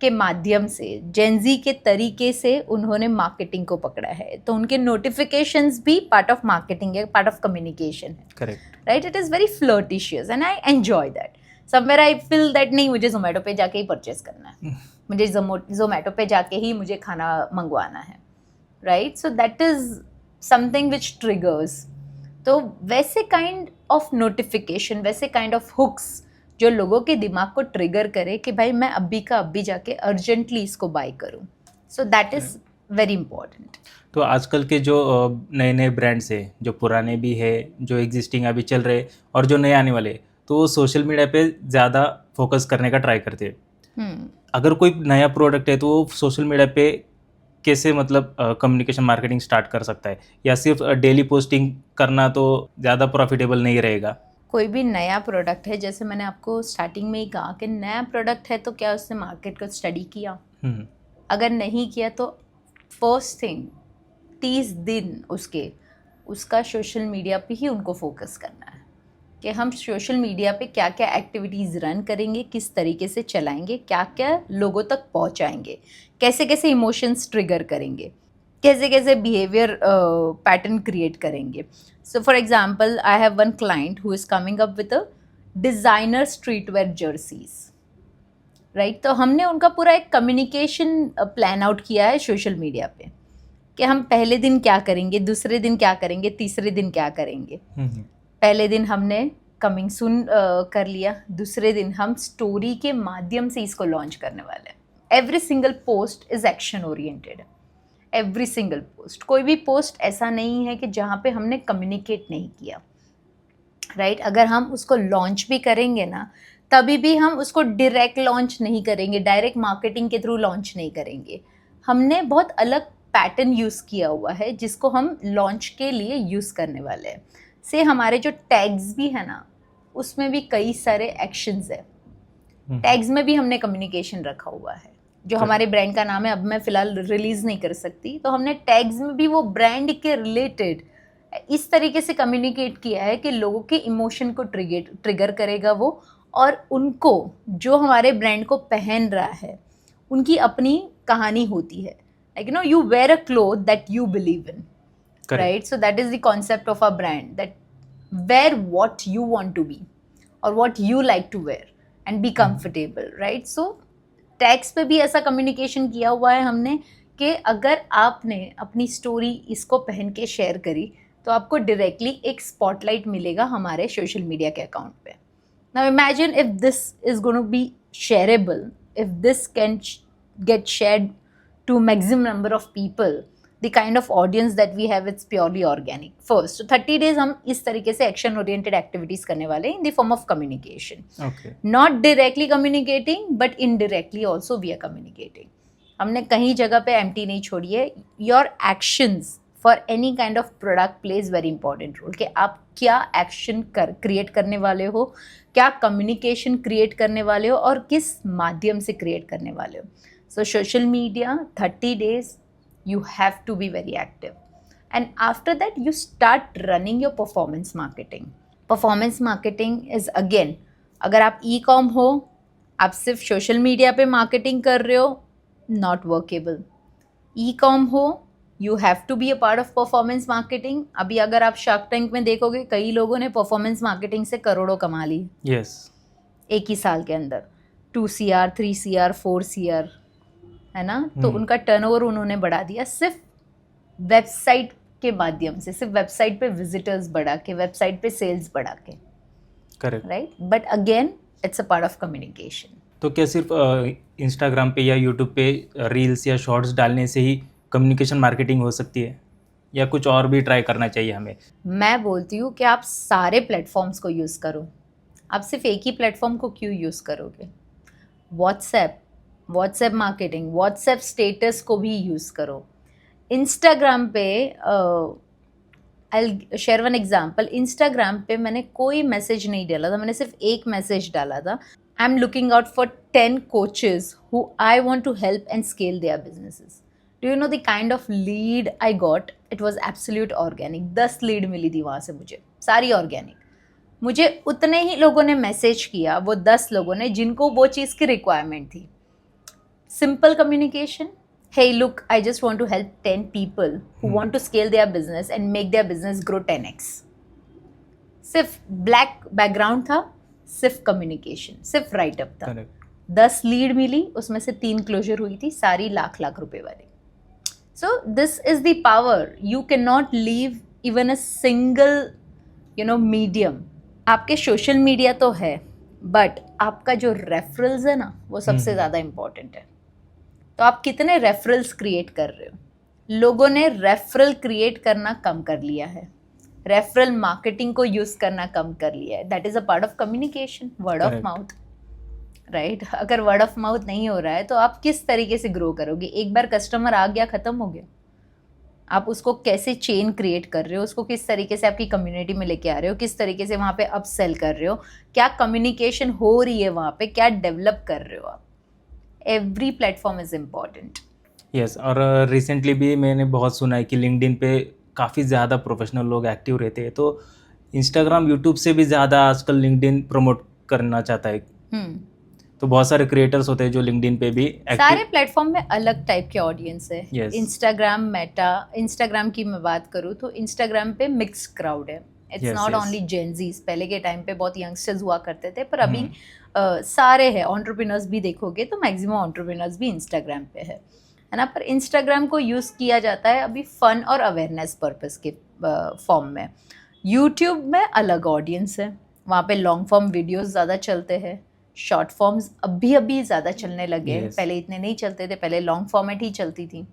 B: के माध्यम से, जेनजी के तरीके से उन्होंने मार्केटिंग को पकड़ा है. तो उनके नोटिफिकेशंस भी पार्ट ऑफ मार्केटिंग है, पार्ट ऑफ कम्युनिकेशन है.
A: Correct,
B: right. It is very flirtatious and I enjoy that. Somewhere I feel that नहीं, मुझे जोमेटो पे जाके ही परचेस करना है. मुझे जोमेटो पे जाके ही मुझे खाना मंगवाना है, right? So that is something which triggers. तो वैसे काइंड ऑफ नोटिफिकेशन, वैसे काइंड ऑफ हुक्स जो लोगों के दिमाग को ट्रिगर करे कि भाई मैं अभी का अभी जाके अर्जेंटली इसको बाय करूं. सो दैट इज़ वेरी इंपॉर्टेंट.
A: तो आजकल के जो नए नए ब्रांड्स है, जो पुराने भी है, जो एग्जिस्टिंग अभी चल रहे और जो नए आने वाले, तो वो सोशल मीडिया पे ज़्यादा फोकस करने का ट्राई करते हैं. अगर कोई नया प्रोडक्ट है तो वो सोशल मीडिया पे कैसे मतलब कम्युनिकेशन मार्केटिंग स्टार्ट कर सकता है, या सिर्फ डेली पोस्टिंग करना तो ज़्यादा प्रॉफिटेबल नहीं रहेगा?
B: कोई भी नया प्रोडक्ट है, जैसे मैंने आपको स्टार्टिंग में ही कहा कि नया प्रोडक्ट है तो क्या उसने मार्केट को स्टडी किया? अगर नहीं किया तो फर्स्ट थिंग 30 दिन उसका सोशल मीडिया पे ही उनको फोकस करना है कि हम सोशल मीडिया पे क्या क्या एक्टिविटीज़ रन करेंगे, किस तरीके से चलाएंगे, क्या क्या लोगों तक पहुंचाएंगे, कैसे कैसे इमोशंस ट्रिगर करेंगे, कैसे कैसे बिहेवियर पैटर्न क्रिएट करेंगे. So for example, I have one client who is coming up with a designer street wear jerseys, right? तो हमने उनका पूरा एक कम्युनिकेशन प्लान आउट किया है सोशल मीडिया पे कि हम पहले दिन क्या करेंगे, दूसरे दिन क्या करेंगे, तीसरे दिन क्या करेंगे. पहले दिन हमने कमिंग सून कर लिया, दूसरे दिन हम स्टोरी के माध्यम से इसको लॉन्च करने वाले हैं. Every single post is action oriented. Every single post, कोई भी पोस्ट ऐसा नहीं है कि जहाँ पे हमने कम्युनिकेट नहीं किया, राइट? अगर हम उसको लॉन्च भी करेंगे ना, तभी भी हम उसको डायरेक्ट लॉन्च नहीं करेंगे, डायरेक्ट मार्केटिंग के थ्रू लॉन्च नहीं करेंगे. हमने बहुत अलग पैटर्न यूज़ किया हुआ है जिसको हम लॉन्च के लिए यूज़ करने वाले हैं. से हमारे जो टैग्स भी है ना, उसमें भी कई सारे एक्शंस है. टैग्स में भी हमने कम्युनिकेशन रखा हुआ है. जो हमारे ब्रांड का नाम है, अब मैं फ़िलहाल रिलीज़ नहीं कर सकती, तो हमने टैग्स में भी वो ब्रांड के रिलेटेड इस तरीके से कम्युनिकेट किया है कि लोगों के इमोशन को ट्रिगर करेगा वो, और उनको जो हमारे ब्रांड को पहन रहा है उनकी अपनी कहानी होती है. Like you wear a cloth that you believe in. Correct. Right? So that is the concept of our brand, that wear what you want to be or what you like to wear and be comfortable, right? So tags पे भी ऐसा communication किया हुआ है हमने कि अगर आपने अपनी स्टोरी इसको पहन के शेयर करी तो आपको डायरेक्टली एक स्पॉटलाइट मिलेगा हमारे सोशल मीडिया के अकाउंट पे. Now imagine if this is going to be shareable, if this can get shared to maximum number of people, the kind of audience that we have, it's purely organic. First, so 30 days हम इस तरीके से action oriented activities करने वाले हैं in the form of communication. Okay. Not directly communicating, but indirectly also we are communicating. हमने कहीं जगह पे empty नहीं छोड़ी है. Your actions for any kind of product plays very important role. कि आप क्या action create करने वाले हो, क्या communication create करने वाले हो, और किस माध्यम से create करने वाले हो. So social media, 30 days, you have to be very active. And after that, you start running your performance marketing. Performance marketing is again, अगर आप e-com हो, आप सिर्फ social media पे marketing कर रहे हो, not workable. E-com हो, you have to be a part of performance marketing. अभी अगर आप Shark Tank में देखोगे, कई लोगों ने performance marketing से करोड़ों कमा ली. Yes. एक ही साल के अंदर 2 CR, 3 CR, 4 CR, है ना? तो उनका टर्नओवर उन्होंने बढ़ा दिया सिर्फ वेबसाइट के माध्यम से, सिर्फ वेबसाइट पे विजिटर्स बढ़ा के, वेबसाइट पे सेल्स बढ़ा के. Correct, right? But again it's a part of communication. तो क्या सिर्फ इंस्टाग्राम पे या यूट्यूब पे रील्स या शॉर्ट्स डालने से ही कम्युनिकेशन मार्केटिंग हो सकती है, या कुछ और भी ट्राई करना चाहिए हमें? मैं बोलती हूँ कि आप सारे प्लेटफॉर्म्स को यूज़ करो. आप सिर्फ एक ही प्लेटफॉर्म को क्यों यूज़ करोगे? व्हाट्सएप मार्केटिंग, व्हाट्सएप स्टेटस को भी यूज़ करो. इंस्टाग्राम पे I share one example. Instagram पे मैंने कोई मैसेज नहीं डाला था, मैंने सिर्फ एक मैसेज डाला था. I am looking out for 10 coaches who I want to help and scale their businesses. Do you know the kind of lead I got? It was absolute organic. 10 lead मिली थी वहाँ से मुझे, सारी ऑर्गेनिक. मुझे उतने ही लोगों ने मैसेज किया, वो 10 लोगों ने जिनको वो चीज़ की रिक्वायरमेंट थी. Simple communication. Hey, look, I just want to help 10 people who want to scale their business and make their business grow 10x. सिर्फ ब्लैक बैकग्राउंड था, सिर्फ कम्युनिकेशन, सिर्फ राइट अप था. 10 लीड मिली, उसमें से 3 क्लोजर हुई थी, सारी लाख लाख रुपए वाली. So this is the power. You can not leave even a single medium. आपके सोशल मीडिया तो है, बट आपका जो रेफरल्स है ना, वो सबसे ज़्यादा इम्पॉर्टेंट है. तो आप कितने रेफरल्स क्रिएट कर रहे हो? लोगों ने रेफरल क्रिएट करना कम कर लिया है, रेफरल मार्केटिंग को यूज़ करना कम कर लिया है. That is a part of communication, word of mouth, right. अगर वर्ड ऑफ माउथ नहीं हो रहा है तो आप किस तरीके से ग्रो करोगे? एक बार कस्टमर आ गया, ख़त्म हो गया. आप उसको कैसे चेन क्रिएट कर रहे हो, उसको किस तरीके से आपकी कम्युनिटी में लेके आ रहे हो, किस तरीके से वहाँ पे अप सेल कर रहे हो, क्या कम्युनिकेशन हो रही है वहाँ पे, क्या डेवलप कर रहे हो आप. Every platform is important.
A: Yes. और रिसेंटली भी मैंने बहुत सुना है कि लिंक्डइन पे काफ़ी ज़्यादा प्रोफेशनल लोग एक्टिव रहते हैं. तो इंस्टाग्राम, यूट्यूब से भी ज़्यादा आजकल लिंक्डइन प्रमोट करना चाहता है. तो बहुत सारे क्रिएटर्स होते हैं जो लिंक्डइन पे भी
B: सारे प्लेटफॉर्म में अलग टाइप के ऑडियंस है. इंस्टाग्राम, मेटा, इंस्टाग्राम की मैं बात करूँ तो इंस्टाग्राम पे मिक्स क्राउड है. It's not only Gen Zs. पहले के टाइम पे बहुत यंगस्टर्स हुआ करते थे, पर अभी सारे हैं. एंटरप्रेन्योर्स भी देखोगे तो मैक्सिमम एंटरप्रेन्योर्स भी इंस्टाग्राम पे है ना. पर इंस्टाग्राम को यूज़ किया जाता है अभी फन और अवेयरनेस पर्पस के फॉर्म में. यूट्यूब में अलग ऑडियंस है, वहाँ पे लॉन्ग फॉर्म वीडियोस ज़्यादा चलते हैं. शॉर्ट फॉर्म्स अभी ज़्यादा चलने लगे हैं. पहले इतने नहीं चलते थे, पहले लॉन्ग फॉर्मेट ही चलती थी,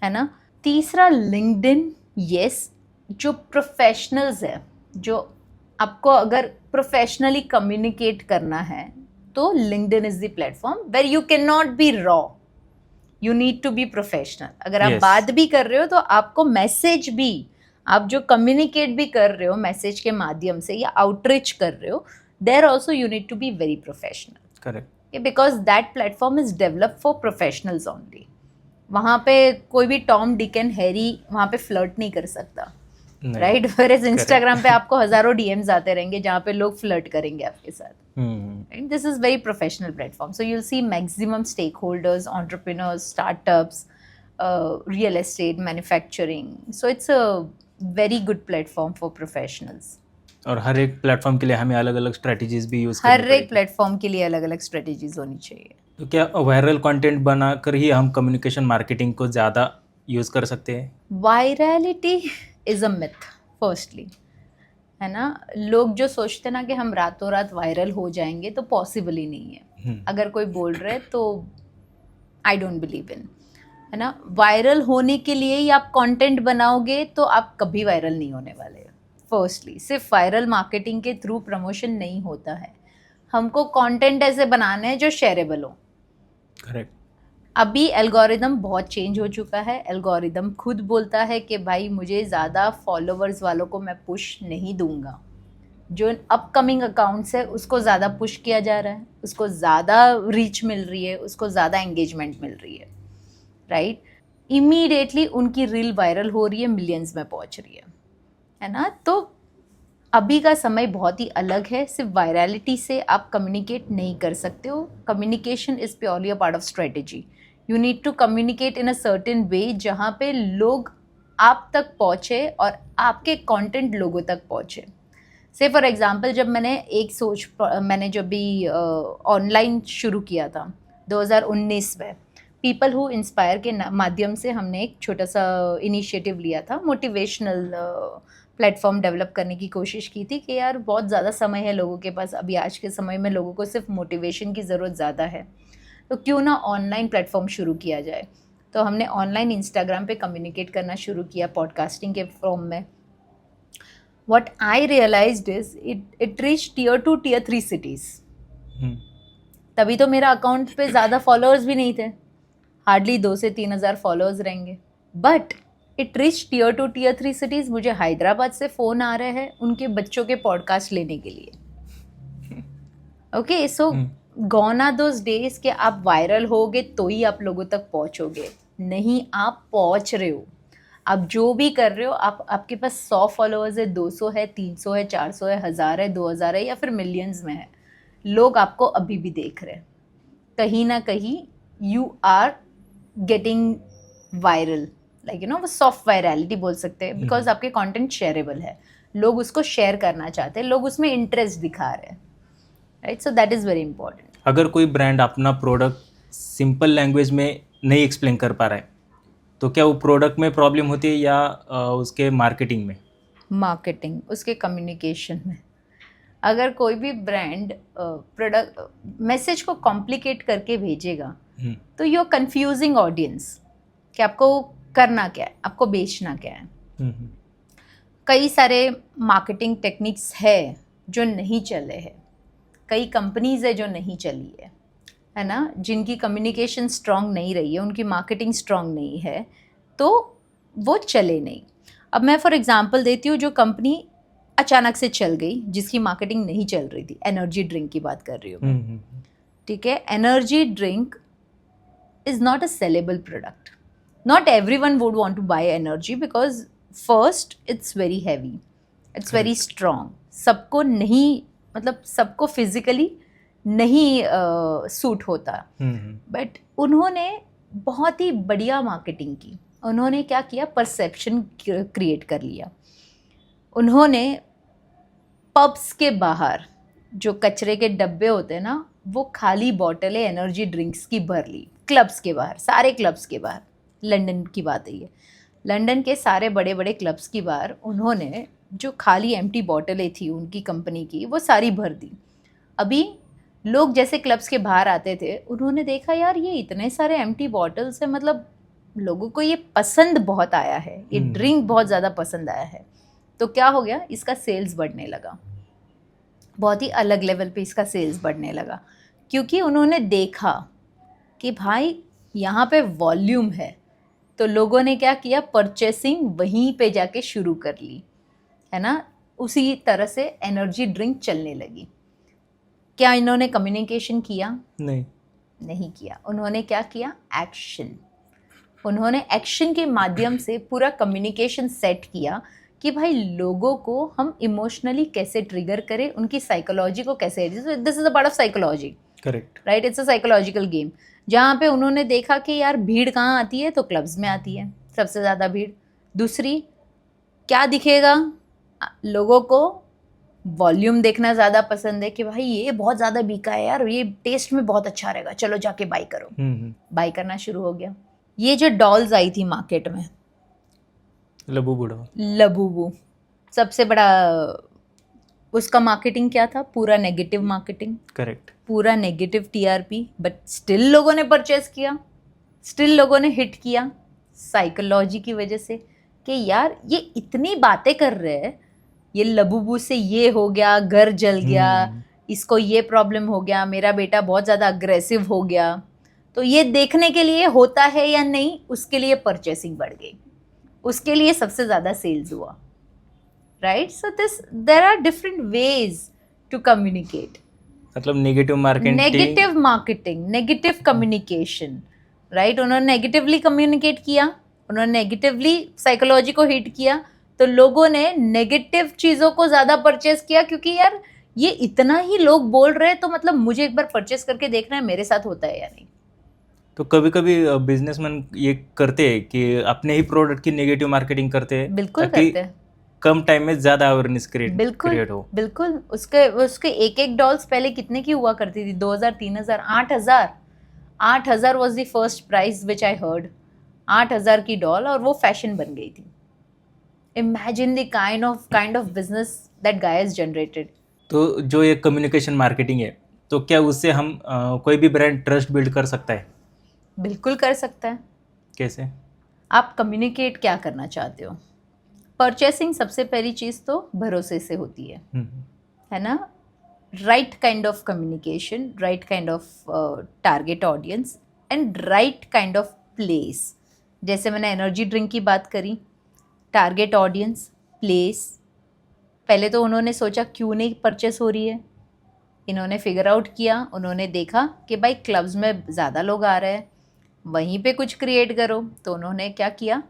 B: है ना. तीसरा लिंक्डइन. यस, जो प्रोफेशनल्स है, जो आपको अगर प्रोफेशनली कम्युनिकेट करना है तो LinkedIn is the platform where you can not be raw. You need to be professional. अगर आप बात भी कर रहे हो तो आपको मैसेज भी, आप जो कम्युनिकेट भी कर रहे हो मैसेज के माध्यम से या आउटरीच कर रहे हो, there also you need to be very professional.
A: Correct.
B: Because that platform is developed for professionals only. वहाँ पे कोई भी टॉम, डिक एंड हैरी वहाँ पे फ्लर्ट नहीं कर सकता, राइट. Whereas इंस्टाग्राम पे आपको हजारों DMs आते रहेंगे जहाँ पे लोग फ्लर्ट करेंगे आपके साथ. This is very professional platform. So you'll see maximum stakeholders, entrepreneurs, startups, real estate, manufacturing. So it's a very good platform for professionals.
A: और हर एक प्लेटफॉर्म के लिए हमें अलग अलग स्ट्रेटजीज भी यूज़ करनी पड़ेगी.
B: हर एक प्लेटफॉर्म के लिए अलग अलग स्ट्रेटजीज होनी चाहिए.
A: तो क्या वायरल कंटेंट बनाकर ही हम कम्युनिकेशन मार्केटिंग को ज़्यादा यूज़ कर सकते हैं?
B: Virality is a myth firstly, है ना. लोग जो सोचते हैं ना कि हम रातों रात वायरल हो जाएंगे, तो पॉसिबल ही नहीं है. अगर कोई बोल रहा है तो आई डोंट बिलीव इन, है ना. वायरल होने के लिए ही आप कंटेंट बनाओगे तो आप कभी वायरल नहीं होने वाले. फर्स्टली सिर्फ वायरल मार्केटिंग के थ्रू प्रमोशन नहीं होता है. हमको कंटेंट ऐसे बनाने हैं जो शेयरेबल हो.
A: करेक्ट.
B: अभी एल्गोरिदम बहुत चेंज हो चुका है. एल्गोरिदम खुद बोलता है कि भाई मुझे ज़्यादा फॉलोवर्स वालों को मैं पुश नहीं दूंगा. जो अपकमिंग अकाउंट्स है उसको ज़्यादा पुश किया जा रहा है, उसको ज़्यादा रीच मिल रही है, उसको ज़्यादा एंगेजमेंट मिल रही है, राइट. इमीडिएटली उनकी रील वायरल हो रही है, मिलियंस में पहुँच रही है ना. तो अभी का समय बहुत ही अलग है. सिर्फ वायरलिटी से आप कम्युनिकेट नहीं कर सकते हो. Communication is purely a part of strategy. You need to communicate in a certain way जहाँ पे लोग आप तक पहुँचे और आपके कंटेंट लोगों तक पहुँचे. से फॉर एग्जांपल जब मैंने जब भी ऑनलाइन शुरू किया था 2019 में, पीपल हु इंस्पायर के माध्यम से हमने एक छोटा सा इनिशिएटिव लिया था. मोटिवेशनल प्लेटफॉर्म डेवलप करने की कोशिश की थी कि यार बहुत ज़्यादा समय है लोगों के पास. अभी आज के समय में लोगों को सिर्फ मोटिवेशन की ज़रूरत ज़्यादा है, तो क्यों ना ऑनलाइन प्लेटफॉर्म शुरू किया जाए. तो हमने ऑनलाइन इंस्टाग्राम पे कम्युनिकेट करना शुरू किया पॉडकास्टिंग के फॉर्म में. What I realised is it reach Tier 2 Tier 3 cities. तभी तो मेरा अकाउंट पे ज़्यादा फॉलोअर्स भी नहीं थे, हार्डली 2 से 3 हज़ार फॉलोअर्स रहेंगे. But it reach Tier 2 Tier 3 cities. मुझे हैदराबाद से फ़ोन आ रहे हैं उनके बच्चों के पॉडकास्ट लेने के लिए. Okay, so gone are those days कि आप वायरल होगे तो ही आप लोगों तक पहुंचोगे. नहीं, आप पहुंच रहे हो. आप जो भी कर रहे हो, आपके पास 100 फॉलोअर्स है, 200 है, 300 है, 400 है, 1000 है, 2000 है, या फिर मिलियंस में है. लोग आपको अभी भी देख रहे हैं. कहीं ना कहीं you are getting viral, like वो सॉफ्ट वायरलिटी बोल सकते हैं, बिकॉज आपके कंटेंट शेयरेबल है. लोग उसको शेयर करना चाहते हैं, लोग उसमें इंटरेस्ट दिखा रहे हैं, right. So that is very important.
A: अगर कोई ब्रांड अपना प्रोडक्ट सिंपल लैंग्वेज में नहीं एक्सप्लेन कर पा रहा है, तो क्या वो प्रोडक्ट में प्रॉब्लम होती है या उसके मार्केटिंग में?
B: मार्केटिंग, उसके कम्युनिकेशन में। अगर कोई भी ब्रांड प्रोडक्ट मैसेज को कॉम्प्लिकेट करके भेजेगा तो यू आर कंफ्यूजिंग ऑडियंस कि आपको करना क्या है, आपको बेचना क्या है। कई सारे मार्केटिंग टेक्निक्स है जो नहीं चले हैं, कई कंपनीज है जो नहीं चली है ना, जिनकी कम्युनिकेशन स्ट्रांग नहीं रही है, उनकी मार्केटिंग स्ट्रांग नहीं है, तो वो चले नहीं। अब मैं फॉर एग्जांपल देती हूँ, जो कंपनी अचानक से चल गई, जिसकी मार्केटिंग नहीं चल रही थी, एनर्जी ड्रिंक की बात कर रही हूँ, ठीक है। Energy drink is not a saleable product. Not everyone would want to buy energy because first it's very heavy, it's very strong, सबको नहीं, मतलब सबको फिजिकली नहीं सूट होता। बट उन्होंने बहुत ही बढ़िया मार्केटिंग की। उन्होंने क्या किया, परसेप्शन क्रिएट कर लिया। उन्होंने पब्स के बाहर जो कचरे के डब्बे होते हैं ना, वो खाली बॉटलें एनर्जी ड्रिंक्स की भर ली। क्लब्स के बाहर, सारे क्लब्स के बाहर, लंदन की बात है ये, लंदन के सारे बड़े बड़े क्लब्स की बाहर उन्होंने जो खाली एम्प्टी बॉटलें थी उनकी कंपनी की, वो सारी भर दी। अभी लोग जैसे क्लब्स के बाहर आते थे, उन्होंने देखा यार ये इतने सारे एम्प्टी बॉटल्स हैं, मतलब लोगों को ये पसंद बहुत आया है, ये ड्रिंक बहुत ज़्यादा पसंद आया है। तो क्या हो गया, इसका सेल्स बढ़ने लगा, बहुत ही अलग लेवल पे इसका सेल्स बढ़ने लगा, क्योंकि उन्होंने देखा कि भाई यहाँ पे वॉल्यूम है। तो लोगों ने क्या किया, परचेसिंग वहीं पे जाके शुरू कर ली, है ना। उसी तरह से एनर्जी ड्रिंक चलने लगी। क्या इन्होंने कम्युनिकेशन किया? नहीं किया। उन्होंने क्या किया, एक्शन। उन्होंने एक्शन के माध्यम से पूरा कम्युनिकेशन सेट किया कि भाई लोगों को हम इमोशनली कैसे ट्रिगर करें, उनकी साइकोलॉजी को कैसे, this is a part of psychology,
A: correct,
B: right, it's a psychological game. जहाँ पे उन्होंने देखा कि यार भीड़ कहाँ आती है, तो क्लब्स में आती है सबसे ज़्यादा भीड़। दूसरी क्या दिखेगा, लोगों को वॉल्यूम देखना ज़्यादा पसंद है कि भाई ये बहुत ज़्यादा बिका है यार, ये टेस्ट में बहुत अच्छा रहेगा, चलो जाके बाई करो। बाई करना शुरू हो गया। ये जो डॉल्स आई थी मार्केट में, लबूबू सबसे बड़ा, उसका मार्केटिंग क्या था, पूरा नेगेटिव मार्केटिंग,
A: करेक्ट,
B: पूरा नेगेटिव टीआरपी, बट स्टिल लोगों ने परचेस किया, स्टिल लोगों ने हिट किया साइकोलॉजी की वजह से कि यार ये इतनी बातें कर रहे हैं, ये लबूबू से ये हो गया, घर जल गया, इसको ये प्रॉब्लम हो गया, मेरा बेटा बहुत ज़्यादा अग्रेसिव हो गया। तो ये देखने के लिए होता है या नहीं, उसके लिए परचेसिंग बढ़ गई, उसके लिए सबसे ज़्यादा सेल्स हुआ, right. So there are different ways to communicate.
A: मतलब negative
B: marketing, negative communication, right. उन्होंने नेगेटिवली कम्युनिकेट किया, उन्होंने नेगेटिवली साइकोलॉजी को हिट किया, तो लोगों ने नेगेटिव चीज़ों को ज़्यादा परचेस किया, क्योंकि यार ये इतना ही लोग बोल रहे हैं, तो मतलब मुझे एक बार परचेस करके देखना है मेरे साथ होता है या नहीं।
A: तो कभी कभी बिजनेसमैन ये करते हैं कि अपने ही प्रोडक्ट की नेगेटिव मार्केटिंग करते हैं,
B: बिल्कुल करते हैं,
A: कम टाइम में ज़्यादा अवेयरनेस क्रिएट हो।
B: बिल्कुल। उसके एक डॉल्स पहले कितने की हुआ करती थी, 2000, 3000, 8000 was the first price which I heard, 8000 की डॉल, और वो फैशन बन गई थी। Imagine the kind of business that guy has generated.
A: तो जो ये कम्युनिकेशन मार्केटिंग है, तो क्या उससे हम कोई भी ब्रांड ट्रस्ट बिल्ड कर सकता है?
B: बिल्कुल कर सकता है।
A: कैसे?
B: आप कम्युनिकेट क्या करना चाहते हो। परचेसिंग सबसे पहली चीज़ तो भरोसे से होती है ना। Right kind of communication, right kind of target audience and right kind of place. जैसे मैंने एनर्जी ड्रिंक की बात करी, टारगेट ऑडियंस, प्लेस। पहले तो उन्होंने सोचा क्यों नहीं परचेस हो रही है, इन्होंने फिगर आउट किया, उन्होंने देखा कि भाई क्लब्स में ज़्यादा लोग आ रहे हैं, वहीं पे कुछ क्रिएट करो। तो उन्होंने क्या किया,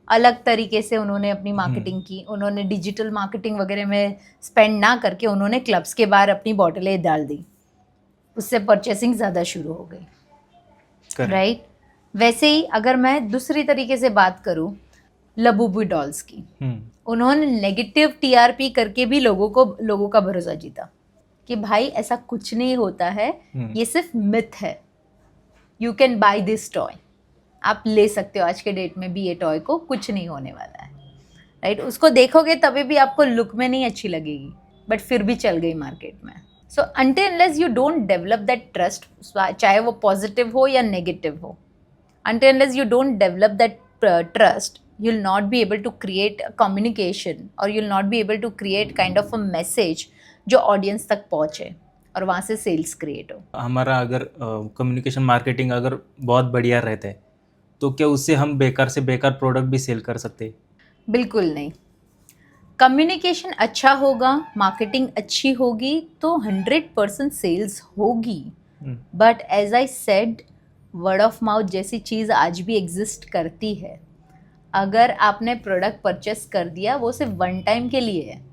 B: अलग तरीके से उन्होंने अपनी मार्केटिंग की। उन्होंने डिजिटल मार्केटिंग वगैरह में स्पेंड ना करके उन्होंने क्लब्स के बाहर अपनी बॉटलें डाल दी, उससे परचेसिंग ज़्यादा शुरू हो गई, राइट। वैसे ही अगर मैं दूसरी तरीके से बात करूँ लबूबू डॉल्स की, उन्होंने नेगेटिव टीआरपी करके भी लोगों का भरोसा जीता। कि भाई ऐसा कुछ नहीं होता है,
A: हम्म।
B: ये सिर्फ मिथ है, you can by this toy, आप ले सकते हो आज के डेट में भी ये टॉय को, कुछ नहीं होने वाला है, राइट। उसको देखोगे तभी भी आपको लुक में नहीं अच्छी लगेगी, बट फिर भी चल गई मार्केट में। सो until unless you don't develop that trust, चाहे वो पॉजिटिव हो या नेगेटिव हो, until unless you don't develop that trust, you'll not be able to create a communication, or you'll not be able to create kind of a message जो audience तक पहुँचे और वहाँ से सेल्स क्रिएट हो।
A: हमारा अगर कम्युनिकेशन मार्केटिंग अगर बहुत बढ़िया रहता है तो क्या उससे हम बेकार से बेकार प्रोडक्ट भी सेल कर सकते हैं?
B: बिल्कुल नहीं। कम्युनिकेशन अच्छा होगा, मार्केटिंग अच्छी होगी तो 100% सेल्स होगी, but as I said, word of mouth जैसी चीज़ आज भी एग्जिस्ट करती है। अगर आपने प्रोडक्ट परचेस कर दिया, वो सिर्फ वन टाइम के लिए है।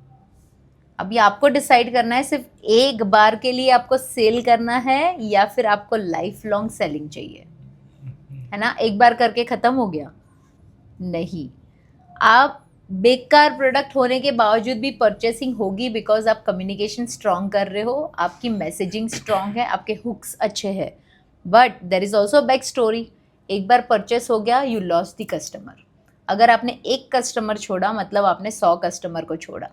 B: अभी आपको डिसाइड करना है सिर्फ एक बार के लिए आपको सेल करना है या फिर आपको लाइफ लॉन्ग सेलिंग चाहिए, है ना। एक बार करके ख़त्म हो गया, नहीं। आप बेकार प्रोडक्ट होने के बावजूद भी परचेसिंग होगी, बिकॉज आप कम्युनिकेशन स्ट्रॉन्ग कर रहे हो, आपकी मैसेजिंग स्ट्रॉन्ग है, आपके हुक्स अच्छे हैं। But there is also back story. एक बार परचेस हो गया, यू लॉस द कस्टमर। अगर आपने एक कस्टमर छोड़ा, मतलब आपने 100 कस्टमर को छोड़ा।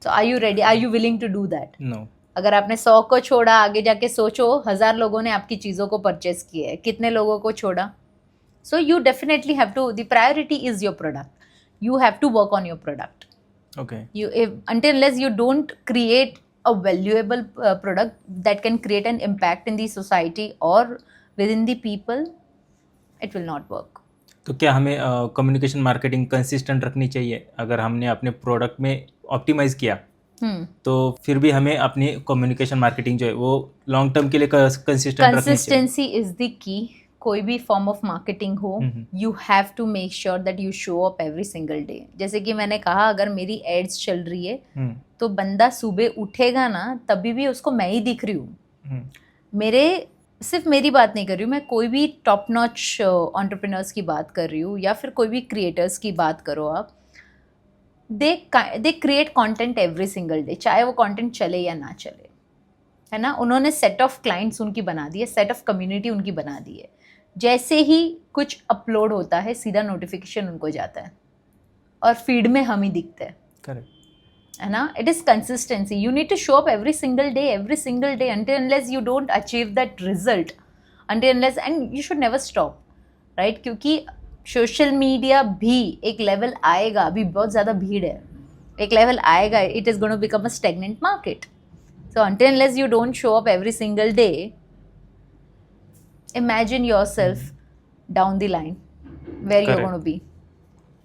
B: So are you ready, are you willing to do that?
A: No.
B: अगर आपने 100 को छोड़ा, आगे जाके सोचो 1000 लोगों ने आपकी चीज़ों को परचेस किया है, कितने लोगों को छोड़ा? So you definitely have to, the priority is your product. You have to work on your product.
A: Okay.
B: Until unless you don't create a valuable product that can create an impact in the society or within the people, it will not work.
A: तो क्या हमें communication marketing consistent रखनी चाहिए? अगर हमने अपने product में optimise किया तो फिर भी हमें अपनी कम्युनिकेशन मार्केटिंग जो है वो लॉन्ग टर्म के लिए कंसिस्टेंट रखनी चाहिए।
B: Consistency is the key. कोई भी फॉर्म ऑफ मार्केटिंग हो, you have to make sure that you show up every single day. जैसे कि मैंने कहा, अगर मेरी एड्स चल रही है तो बंदा सुबह उठेगा ना, तभी भी उसको मैं ही दिख रही हूँ। सिर्फ मेरी बात नहीं कर रही हूँ मैं, कोई भी टॉप नॉच एंटरप्रेन्योर्स की बात कर रही हूँ, या फिर कोई भी क्रिएटर्स की बात करो आप। They create content every single day, चाहे वो कंटेंट चले या ना चले, है ना। उन्होंने सेट ऑफ क्लाइंट्स उनकी बना दी है, सेट ऑफ कम्युनिटी उनकी बना दी है। जैसे ही कुछ अपलोड होता है, सीधा नोटिफिकेशन उनको जाता है और फीड में हम ही दिखते हैं।
A: करेक्ट,
B: है ना। It is consistency. You need to show up every single day, until unless you don't achieve that result, until unless, and you should never stop, right? क्योंकि सोशल मीडिया भी एक लेवल आएगा, अभी बहुत ज़्यादा भीड़ है, एक लेवल आएगा, it is going to become a stagnant market. So until unless you don't show up every single day, imagine yourself down the line where you're going to be.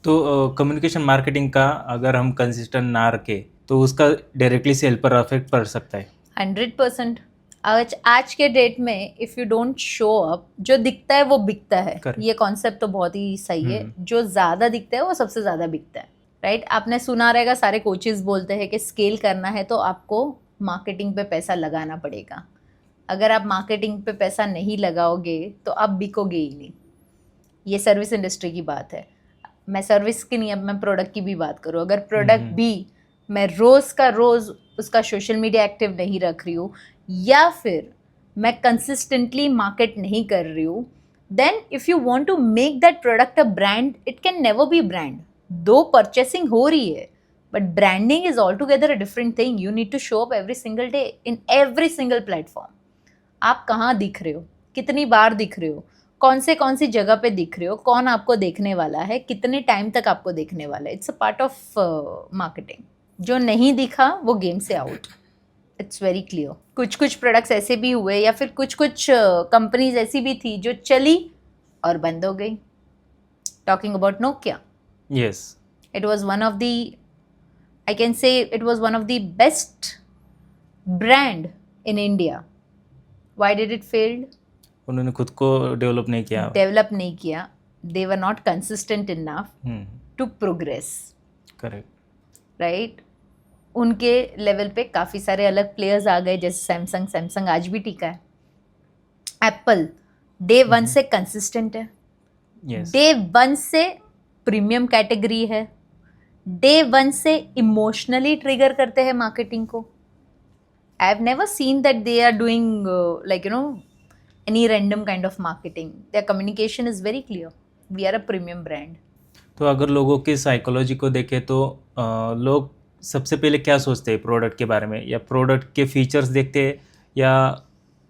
A: तो कम्युनिकेशन मार्केटिंग का अगर हम consistent ना रखे तो उसका directly cell पर affect पड़ सकता है।
B: 100%। आज के डेट में if you don't show up, जो दिखता है वो बिकता है। ये कॉन्सेप्ट तो बहुत ही सही है। जो ज़्यादा दिखता है वो सबसे ज़्यादा बिकता है, राइट। आपने सुना रहेगा, सारे कोचेस बोलते हैं कि स्केल करना है तो आपको मार्केटिंग पे पैसा लगाना पड़ेगा। अगर आप मार्केटिंग पे पैसा नहीं लगाओगे तो आप बिकोगे ही नहीं। ये सर्विस इंडस्ट्री की बात है, मैं सर्विस की नहीं, अब मैं प्रोडक्ट की भी बात करूँ। अगर प्रोडक्ट भी मैं रोज़ का रोज़ उसका सोशल मीडिया एक्टिव नहीं रख रही हूँ, या फिर मैं कंसिस्टेंटली मार्केट नहीं कर रही हूँ, then if you want to make that product a brand, it can never be brand. Though purchasing हो रही है, but branding is all together a different thing. You need to show up every single day in every single platform. आप कहाँ दिख रहे हो, कितनी बार दिख रहे हो, कौन सी जगह पे दिख रहे हो, कौन आपको देखने वाला है, कितने टाइम तक आपको देखने वाला है। It's a part of marketing. जो नहीं दिखा वो गेम से आउट, इट्स वेरी क्लियर। कुछ प्रोडक्ट्स ऐसे भी हुए, या फिर कुछ कंपनीज ऐसी भी थी जो चली और बंद हो गई। Talking about Nokia,
A: yes,
B: it was one of the, I can say it was one of the best brand in India. Why did it failed?
A: उन्होंने खुद को डेवलप नहीं किया। They were not consistent enough to progress. Correct,
B: right. उनके level पे काफ़ी सारे अलग प्लेयर्स आ गए, जैसे सैमसंग आज भी टिका है। एप्पल डे वन से कंसिस्टेंट है, डे वन से प्रीमियम कैटेगरी है, डे वन से इमोशनली ट्रिगर करते हैं मार्केटिंग को। I've never seen that they are doing like, you know, any random kind of marketing. Their communication is very clear. We are a premium brand.
A: तो अगर लोगों की psychology को देखें तो लोग सबसे पहले क्या सोचते हैं प्रोडक्ट के बारे में, या प्रोडक्ट के फीचर्स देखते हैं, या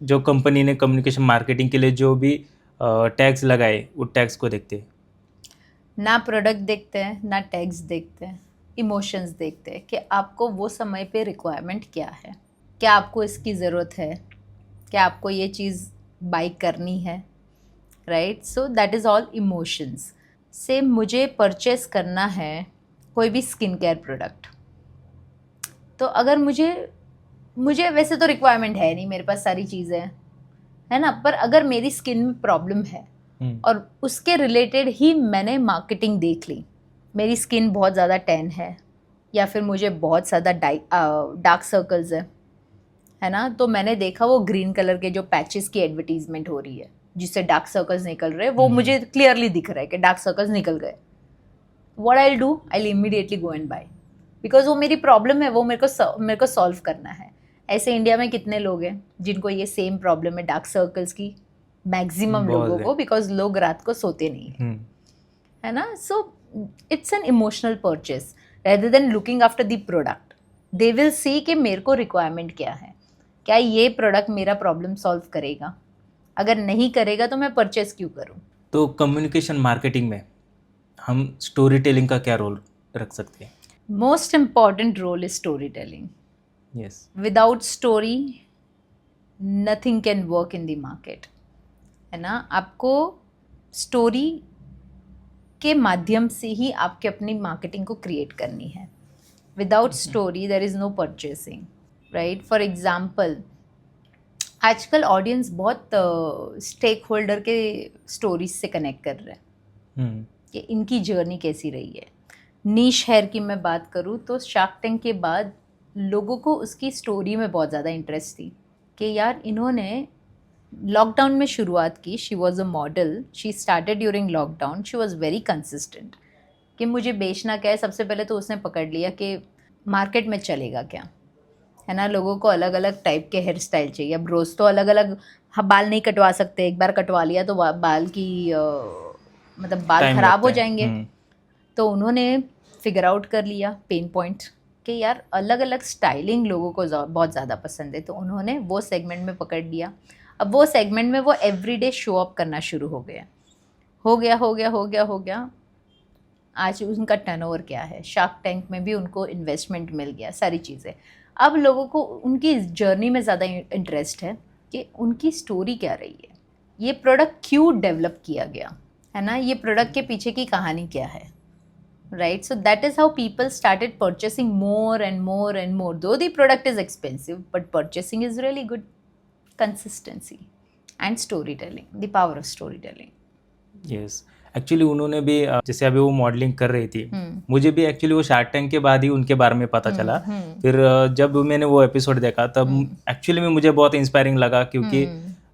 A: जो कंपनी ने कम्युनिकेशन मार्केटिंग के लिए जो भी टैग्स लगाए वो टैग्स को देखते हैं?
B: ना प्रोडक्ट देखते हैं, ना टैग्स देखते हैं, इमोशंस देखते हैं कि आपको वो समय पे रिक्वायरमेंट क्या है, क्या आपको इसकी ज़रूरत है, क्या आपको ये चीज़ बाई करनी है, right? So that is all emotions से मुझे परचेस करना है कोई भी स्किन केयर प्रोडक्ट। तो अगर मुझे वैसे तो रिक्वायरमेंट है नहीं, मेरे पास सारी चीज़ें हैं, है ना, पर अगर मेरी स्किन में प्रॉब्लम है और उसके रिलेटेड ही मैंने मार्केटिंग देख ली, मेरी स्किन बहुत ज़्यादा टैन है या फिर मुझे बहुत ज़्यादा डार्क सर्कल्स है ना, तो मैंने देखा वो ग्रीन कलर के जो पैचेस की एडवर्टीजमेंट हो रही है जिससे डार्क सर्कल्स निकल रहे हैं, वो मुझे क्लियरली दिख रहा है कि डार्क सर्कल्स निकल गए। What I will do, I will immediately go and buy, because वो मेरी प्रॉब्लम है, वो मेरे को सॉल्व करना है। ऐसे इंडिया में कितने लोग हैं जिनको ये सेम प्रॉब्लम है डार्क सर्कल्स की? मैक्सिमम लोगों को, बिकॉज लोग रात को सोते नहीं है ना। So it's an emotional purchase rather than looking after the product. They will see कि मेरे को रिक्वायरमेंट क्या है, क्या ये प्रोडक्ट मेरा प्रॉब्लम सॉल्व करेगा, अगर नहीं करेगा तो मैं परचेस क्यों करूँ।
A: तो कम्युनिकेशन मार्केटिंग में हम स्टोरी टेलिंग का क्या रोल रख सकते हैं?
B: Most important role is story telling.
A: Yes,
B: without story nothing can work in the market, है ना। आपको स्टोरी के माध्यम से ही आपके अपनी मार्केटिंग को क्रिएट करनी है। Without story there is no purchasing, right. For example, आजकल ऑडियंस बहुत स्टेक होल्डर के स्टोरीज से कनेक्ट कर रहे हैं कि इनकी जर्नी कैसी रही है। नीश हेयर की मैं बात करूँ तो शार्क टैंक के बाद लोगों को उसकी स्टोरी में बहुत ज़्यादा इंटरेस्ट थी कि यार इन्होंने लॉकडाउन में शुरुआत की। She was a model, she started during lockdown, she was very consistent कि मुझे बेचना क्या है। सबसे पहले तो उसने पकड़ लिया कि मार्केट में चलेगा क्या, है ना। लोगों को अलग अलग टाइप के हेयर स्टाइल चाहिए। अब रोज़ तो अलग अलग बाल नहीं कटवा सकते, एक बार कटवा लिया तो बाल की मतलब बाल ख़राब हो जाएंगे। तो उन्होंने फिगर आउट कर लिया पेन पॉइंट कि यार अलग अलग स्टाइलिंग लोगों को बहुत ज़्यादा पसंद है, तो उन्होंने वो सेगमेंट में पकड़ लिया। अब वो सेगमेंट में वो एवरीडे शो अप करना शुरू हो गया। आज उनका टर्नओवर क्या है, शार्क टैंक में भी उनको इन्वेस्टमेंट मिल गया, सारी चीज़ें। अब लोगों को उनकी जर्नी में ज़्यादा इंटरेस्ट है कि उनकी स्टोरी क्या रही है, ये प्रोडक्ट क्यों डेवलप किया गया, है ना, ये प्रोडक्ट के पीछे की कहानी क्या है, right? So that is how people started purchasing more and more and more. Though the product is expensive, but purchasing is really good. Consistency and storytelling, the power of storytelling.
A: Yes. Actually उन्होंने भी जैसे अभी वो modelling कर रही थी, मुझे भी एक्चुअली वो शार्क टैंक के बाद ही उनके बारे में पता चला। फिर जब मैंने वो एपिसोड देखा तब एक्चुअली में मुझे बहुत इंस्पायरिंग लगा, क्योंकि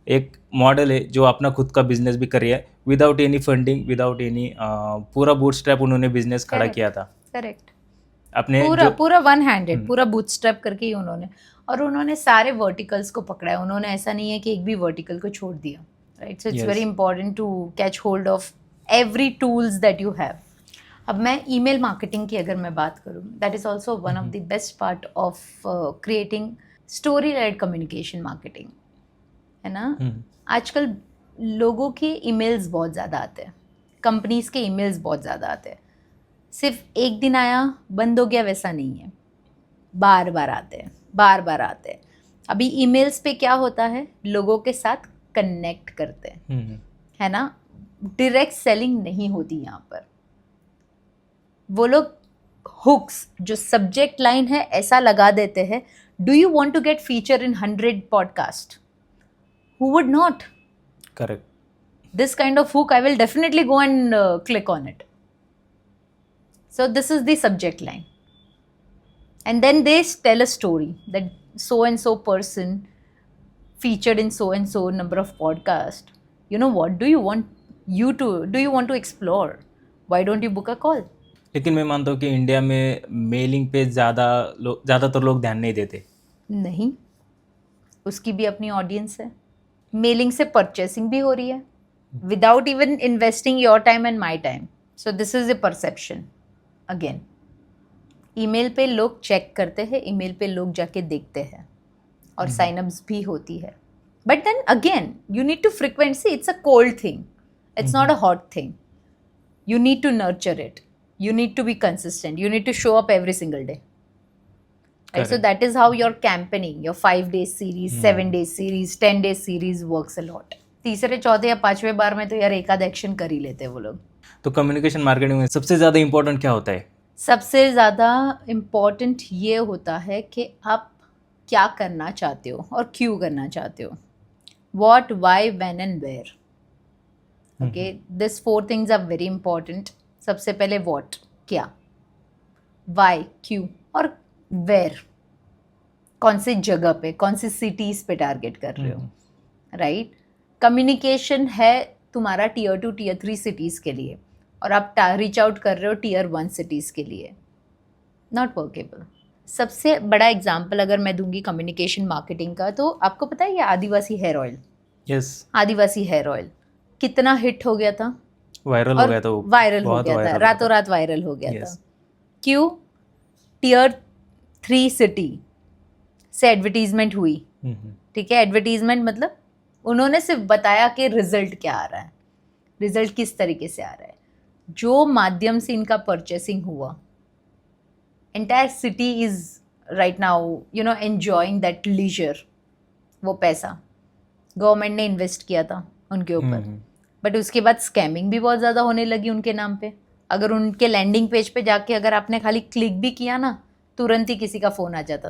A: एक मॉडल है जो अपना खुद का बिजनेस भी कर रही है without any funding, without any, पूरा बूटस्ट्रैप उन्होंने बिजनेस खड़ा किया था।
B: करेक्ट,
A: अपने
B: पूरा वन हैंडेड, पूरा बूटस्ट्रैप करके ही उन्होंने सारे वर्टिकल्स को पकड़ा है। उन्होंने ऐसा नहीं है कि एक भी वर्टिकल को छोड़ दिया, right. So it's very important to catch hold of every tools that you have. अब मैं ईमेल मार्केटिंग की अगर मैं बात करूँ, that is also one of the best part of creating story led communication marketing, है ना। आजकल लोगों के ईमेल्स बहुत ज़्यादा आते हैं, कंपनीज़ के ईमेल्स बहुत ज़्यादा आते हैं। सिर्फ एक दिन आया बंद हो गया वैसा नहीं है, बार बार आते हैं। अभी ईमेल्स पे क्या होता है, लोगों के साथ कनेक्ट करते हैं, है ना। डायरेक्ट सेलिंग नहीं होती यहाँ पर। वो लोग हुक्स, जो सब्जेक्ट लाइन है ऐसा लगा देते हैं, do you want to get feature in 100 podcast? Who would not?
A: Correct.
B: This kind of hook, I will definitely go and click on it. So this is the subject line. And then they tell a story that so and so person featured in so and so number of podcasts. You know what? Do you want to explore? Why don't you book a call?
A: लेकिन मैं मानता हूँ कि India में mailing पे ज़्यादातर लोग ध्यान नहीं देते।
B: नहीं, उसकी भी अपनी ऑडियंस है. मेलिंग से परचेसिंग भी हो रही है without even investing your time and my time. So this is a perception. Again email पे लोग चेक करते हैं, ईमेल पे लोग जाके देखते हैं और साइन अप्स भी होती है. But then again you need to frequency. It's a cold thing, it's not a hot thing. You need to nurture it. You need to be consistent. You need to show up every single day. Right? So
A: Correct.
B: that is how your campaigning, your 5-day series, 7-day series, 10-day series works a lot. तीसरे, चौथे या पांचवें बार में तो यार एक आध action कर ही लेते हैं वो लोग.
A: तो कम्युनिकेशन मार्केटिंग में सबसे ज़्यादा इम्पोर्टेंट क्या होता है?
B: सबसे ज़्यादा इम्पॉर्टेंट ये होता है कि आप क्या करना चाहते हो और क्यों करना चाहते हो. What, why, when and where. Okay, this 4 things are very important. सबसे पहले what, क्या, why, क्यों, और where, कौन सी जगह पे, कौन सी सिटीज़ पे टारगेट कर रहे हो. राइट. कम्युनिकेशन है तुम्हारा टीयर 2 टीयर 3 सिटीज़ के लिए और आप रीच आउट कर रहे हो टीयर 1 सिटीज़ के लिए. Not workable. सबसे बड़ा एग्जाम्पल अगर मैं दूंगी कम्युनिकेशन मार्केटिंग का, तो आपको पता है ये आदिवासी हेयर ऑयल.
A: यस.
B: आदिवासी हेयर ऑयल कितना हिट हो गया था.
A: वायरल हो गया था वो.
B: वायरल हो
A: बहुत
B: गया था,
A: viral
B: रातों
A: था.
B: रात वायरल हो गया
A: Yes.
B: था. क्यों? टीयर 3 सिटी से एडवर्टीजमेंट हुई. ठीक है, एडवर्टीजमेंट मतलब उन्होंने सिर्फ बताया कि रिजल्ट क्या आ रहा है, रिजल्ट किस तरीके से आ रहा है. जो माध्यम से इनका परचेसिंग हुआ, entire city is right now enjoying that leisure. वो पैसा गवर्नमेंट ने इन्वेस्ट किया था उनके ऊपर. बट उसके बाद स्कैमिंग भी बहुत ज़्यादा होने लगी उनके नाम पे. अगर उनके लैंडिंग पेज पे जाके अगर आपने खाली क्लिक भी किया ना, तुरंत ही किसी का फ़ोन आ जाता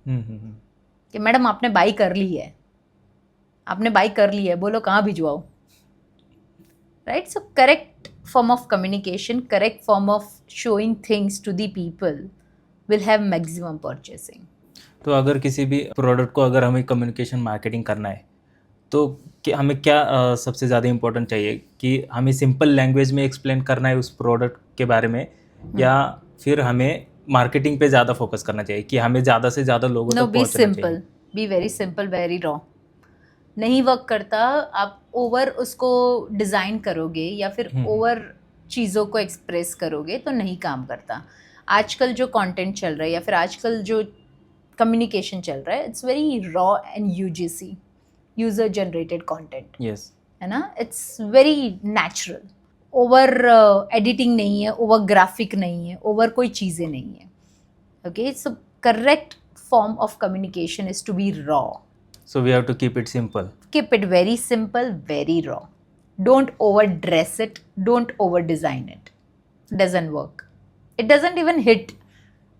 B: कि मैडम आपने बाई कर ली है, आपने बाई कर ली है, बोलो कहाँ भिजवाओ. Right. So correct form of communication, correct form of showing things to the people will have maximum purchasing.
A: तो अगर किसी भी प्रोडक्ट को अगर हमें कम्युनिकेशन मार्केटिंग करना है तो हमें क्या सबसे ज़्यादा इम्पोर्टेंट चाहिए कि हमें सिंपल लैंग्वेज में एक्सप्लेन करना है उस प्रोडक्ट के बारे में, या फिर हमें मार्केटिंग पे ज़्यादा फोकस करना चाहिए कि हमें ज़्यादा से ज़्यादा लोगों
B: नो,
A: तक
B: बी
A: पहुंचना
B: सिंपल,
A: चाहिए?
B: Be very simple, very raw. नहीं वर्क करता. आप ओवर उसको डिज़ाइन करोगे या फिर ओवर चीज़ों को एक्सप्रेस करोगे तो नहीं काम करता. आजकल जो कंटेंट चल रहा है या फिर आजकल जो कम्युनिकेशन चल रहा है, it's very raw and UGC, user generated content.
A: Yes.
B: है ना. It's very natural. Over editing नहीं है, ओवर ग्राफिक नहीं है, ओवर कोई चीज़ें नहीं है. Okay. So correct form of communication is to be raw.
A: So we have to keep it simple.
B: Keep it very simple, very raw. Don't overdress it. Don't over design it. Doesn't work. It doesn't even hit.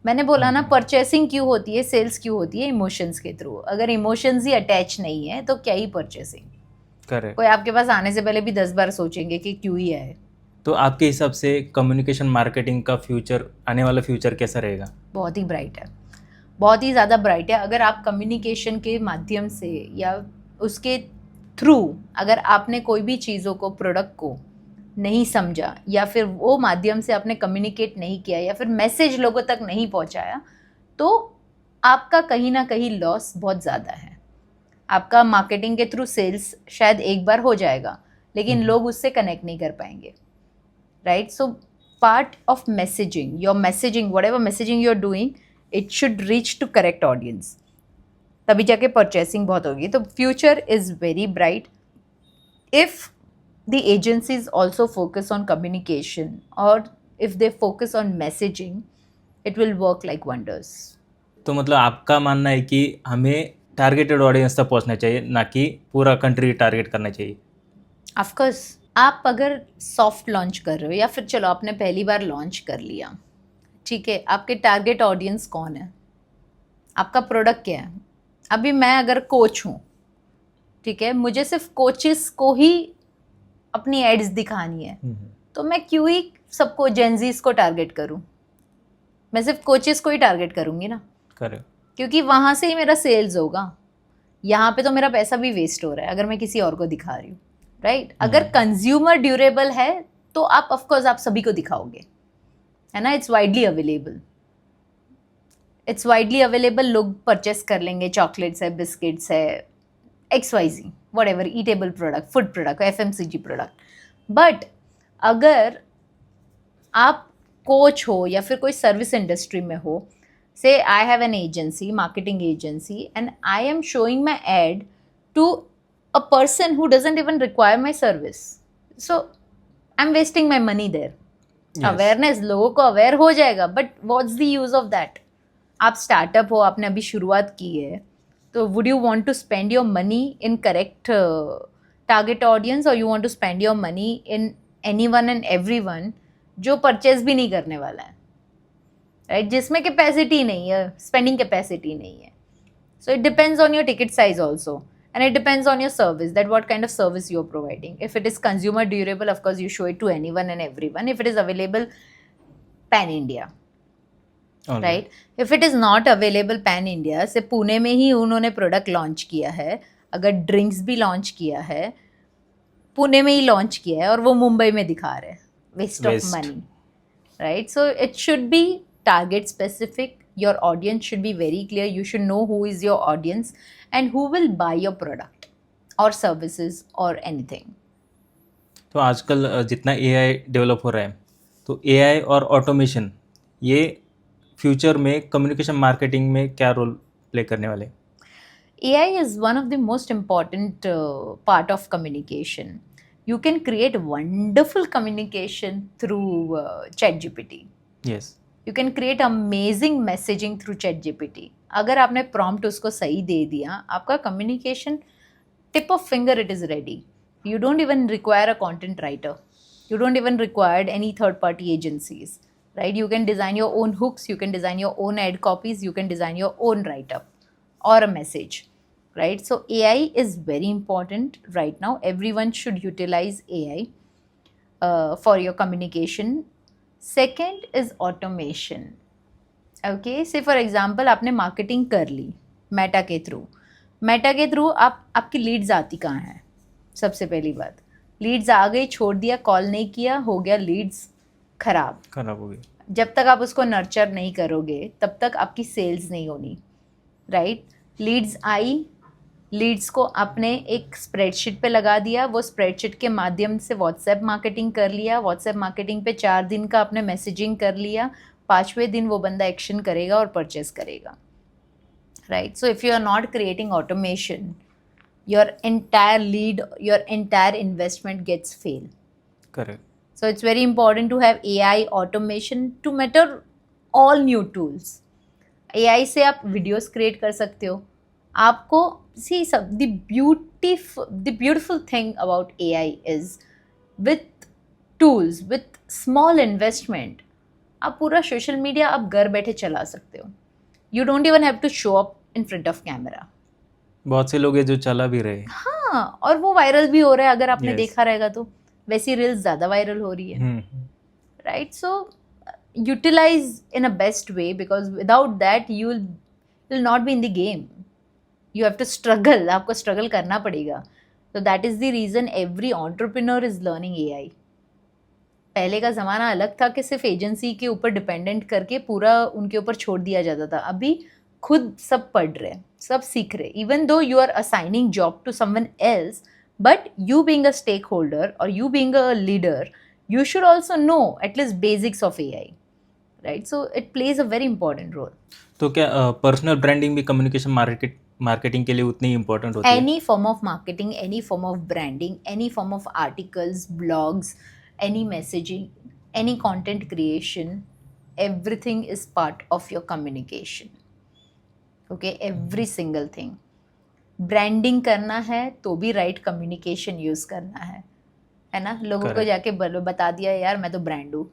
B: मैंने बोला ना, purchasing क्यों होती है, sales क्यों होती है, emotions के थ्रू. अगर इमोशंस ही अटैच नहीं है तो क्या ही परचेसिंग.
A: करेक्ट.
B: कोई आपके पास आने से पहले भी 10 बार सोचेंगे कि क्यों ही आए.
A: तो आपके हिसाब से कम्युनिकेशन मार्केटिंग का फ्यूचर, आने वाला फ्यूचर कैसा रहेगा?
B: बहुत ही ब्राइट है, बहुत ही ज़्यादा ब्राइट है. अगर आप कम्युनिकेशन के माध्यम से या उसके थ्रू अगर आपने कोई भी चीज़ों को, प्रोडक्ट को नहीं समझा या फिर वो माध्यम से आपने कम्युनिकेट नहीं किया या फिर मैसेज लोगों तक नहीं पहुंचाया, तो आपका कहीं ना कहीं लॉस बहुत ज़्यादा है. आपका मार्केटिंग के थ्रू सेल्स शायद एक बार हो जाएगा, लेकिन लोग उससे कनेक्ट नहीं कर पाएंगे. Right. So part of messaging, your messaging, whatever messaging you are doing, it should reach to correct audience. तभी जाके परचेसिंग बहुत होगी. तो future is very bright if the agencies also focus on communication और if they focus on messaging, it will work like wonders.
A: तो मतलब आपका मानना है कि हमें टारगेटेड ऑडियंस तक पहुंचना चाहिए, ना कि पूरा कंट्री टारगेट करना चाहिए?
B: ऑफकोर्स. आप अगर सॉफ्ट लॉन्च कर रहे हो या फिर चलो आपने पहली बार लॉन्च कर लिया, ठीक है, आपके टारगेट ऑडियंस कौन है, आपका प्रोडक्ट क्या है. अभी मैं अगर कोच हूँ, ठीक है, मुझे सिर्फ कोचेस को ही अपनी एड्स दिखानी है, तो मैं क्यों ही सबको, जेंजीज को टारगेट करूँ. मैं सिर्फ कोचेस को ही टारगेट करूँगी ना.
A: करेक्ट.
B: क्योंकि वहाँ से ही मेरा सेल्स होगा. यहाँ पे तो मेरा पैसा भी वेस्ट हो रहा है अगर मैं किसी और को दिखा रही हूँ. राइट. अगर कंज्यूमर ड्यूरेबल है तो आप ऑफकोर्स आप सभी को दिखाओगे, है ना. It's widely available. It's widely available, लोग परचेस कर लेंगे, चॉकलेट्स है, बिस्किट्स है, XYZ, what ever, eatable product, food product, FMCG product. But अगर आप कोच हो या फिर कोई सर्विस इंडस्ट्री में हो, say I have an agency, marketing agency, and I am showing my ad to a person who doesn't even require my service, so I am wasting my money there. Awareness, लोगों को aware हो जाएगा, but what's the use of that? आप startup हो, आपने अभी शुरुआत की है, तो would you want to spend your money in correct target audience, और you want to spend your money in anyone and everyone जो परचेज भी नहीं करने वाला है, राइट? जिसमें कैपेसिटी नहीं है, स्पेंडिंग कैपेसिटी नहीं है. So it depends on your ticket size also, and it depends on your service, that what kind of service you're providing. If it is consumer durable, of course you show it to anyone and everyone. If it is available pan India, right? If it is not available pan India, से पुणे में ही उन्होंने product launch किया है, अगर drinks भी launch किया है, पुणे में ही लॉन्च किया है, और वो मुंबई में दिखा रहे हैं, waste of money, right? So it should be target specific. Your audience should be very clear. You should know who is your audience and who will buy your product or services or anything.
A: तो आजकल जितना AI develop हो रहा है, तो AI और automation ये future में कम्युनिकेशन मार्केटिंग में क्या रोल प्ले करने वाले?
B: AI is one of the most important part of communication. You can create wonderful communication through ChatGPT.
A: Yes.
B: You can create amazing messaging through ChatGPT. अगर आपने prompt उसको सही दे दिया, आपका communication tip of finger it is ready. You don't even require a content writer. You don't even require any third party agencies, right? You can design your own hooks, you can design your own ad copies, you can design your own write up or a message, right? So AI is very important right now. Everyone should utilize AI for your communication. Second is automation. Okay, say for example आपने marketing कर ली Meta के through, आपकी Leeds आती कहाँ हैं? सबसे पहली बात, लीड्स आ गई, छोड़ दिया, कॉल नहीं किया, हो गया लीड्स खराब
A: हो गई.
B: जब तक आप उसको नर्चर नहीं करोगे तब तक आपकी सेल्स नहीं होनी, राइट? लीड्स आई, लीड्स को आपने एक स्प्रेडशीट पे लगा दिया, वो स्प्रेडशीट के माध्यम से व्हाट्सएप मार्केटिंग कर लिया, व्हाट्सएप मार्केटिंग पे 4 दिन का आपने मैसेजिंग कर लिया, 5वें दिन वो बंदा एक्शन करेगा और परचेस करेगा, right? So if you are not creating automation, your entire lead, your entire investment gets fail.
A: Correct.
B: So it's very important to have AI automation to matter all new tools. AI से आप videos create कर सकते हो. आपको see the beautiful thing about AI is with tools, with small investment, आप पूरा social media आप घर बैठे चला सकते हो. You don't even have to show up in front of camera.
A: बहुत से लोग हैं जो चला भी रहे.
B: हाँ, और वो वायरल भी हो रहा है. अगर आपने
A: Yes.
B: देखा रहेगा तो वैसी रील्स ज़्यादा वायरल हो रही है, right? So utilize in a best way, because without that you will not be in the game. You have to struggle, आपको स्ट्रगल करना पड़ेगा. तो that is the reason every entrepreneur is learning AI. पहले का ज़माना अलग था कि सिर्फ एजेंसी के ऊपर डिपेंडेंट करके पूरा उनके ऊपर छोड़ दिया जाता था. अभी खुद सब पढ़ रहे, सब सीख रहे. Even though you are assigning job to someone else, but you being a stakeholder और you being a leader, you should also know at least basics of AI, right? So it plays a very important role.
A: तो क्या personal branding भी communication marketing के लिए उतनी ही important होती है?
B: Any form of marketing, any form of branding, any form of articles, blogs, any messaging, any content creation, everything is part of your communication. Okay, every single thing. Branding करना है तो भी right communication use करना है ना? लोगों को जाके बता दिया यार मैं तो ब्रांड हूँ,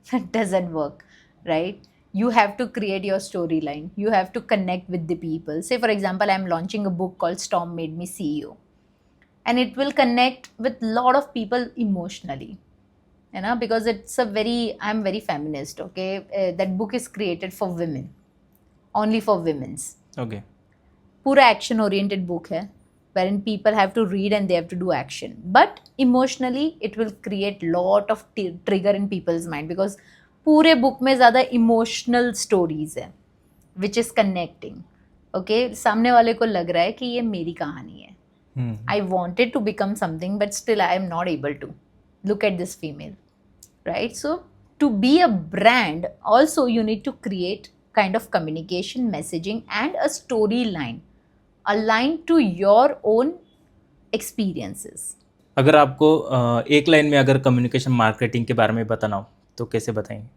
B: that doesn't work, right? You have to create your storyline. You have to connect with the people. Say for example, I'm launching a book called Storm Made Me CEO, and it will connect with lot of people emotionally, you know, because I'm very feminist, okay? That book is created for women, only for women's.
A: Okay.
B: पूरा action oriented book है, wherein people have to read and they have to do action, but emotionally it will create lot of trigger in people's mind, because पूरे book में ज़्यादा emotional stories है which is connecting. Okay, सामने वाले को लग रहा है कि ये मेरी कहानी है. I wanted to become something, but still I am not able to. Look at this female, right? So, to be a brand, also you need to create kind of communication, messaging, and a storyline aligned to your own experiences.
A: अगर आपको एक line में अगर communication marketing के बारे में बताना हो तो कैसे बताएंगे?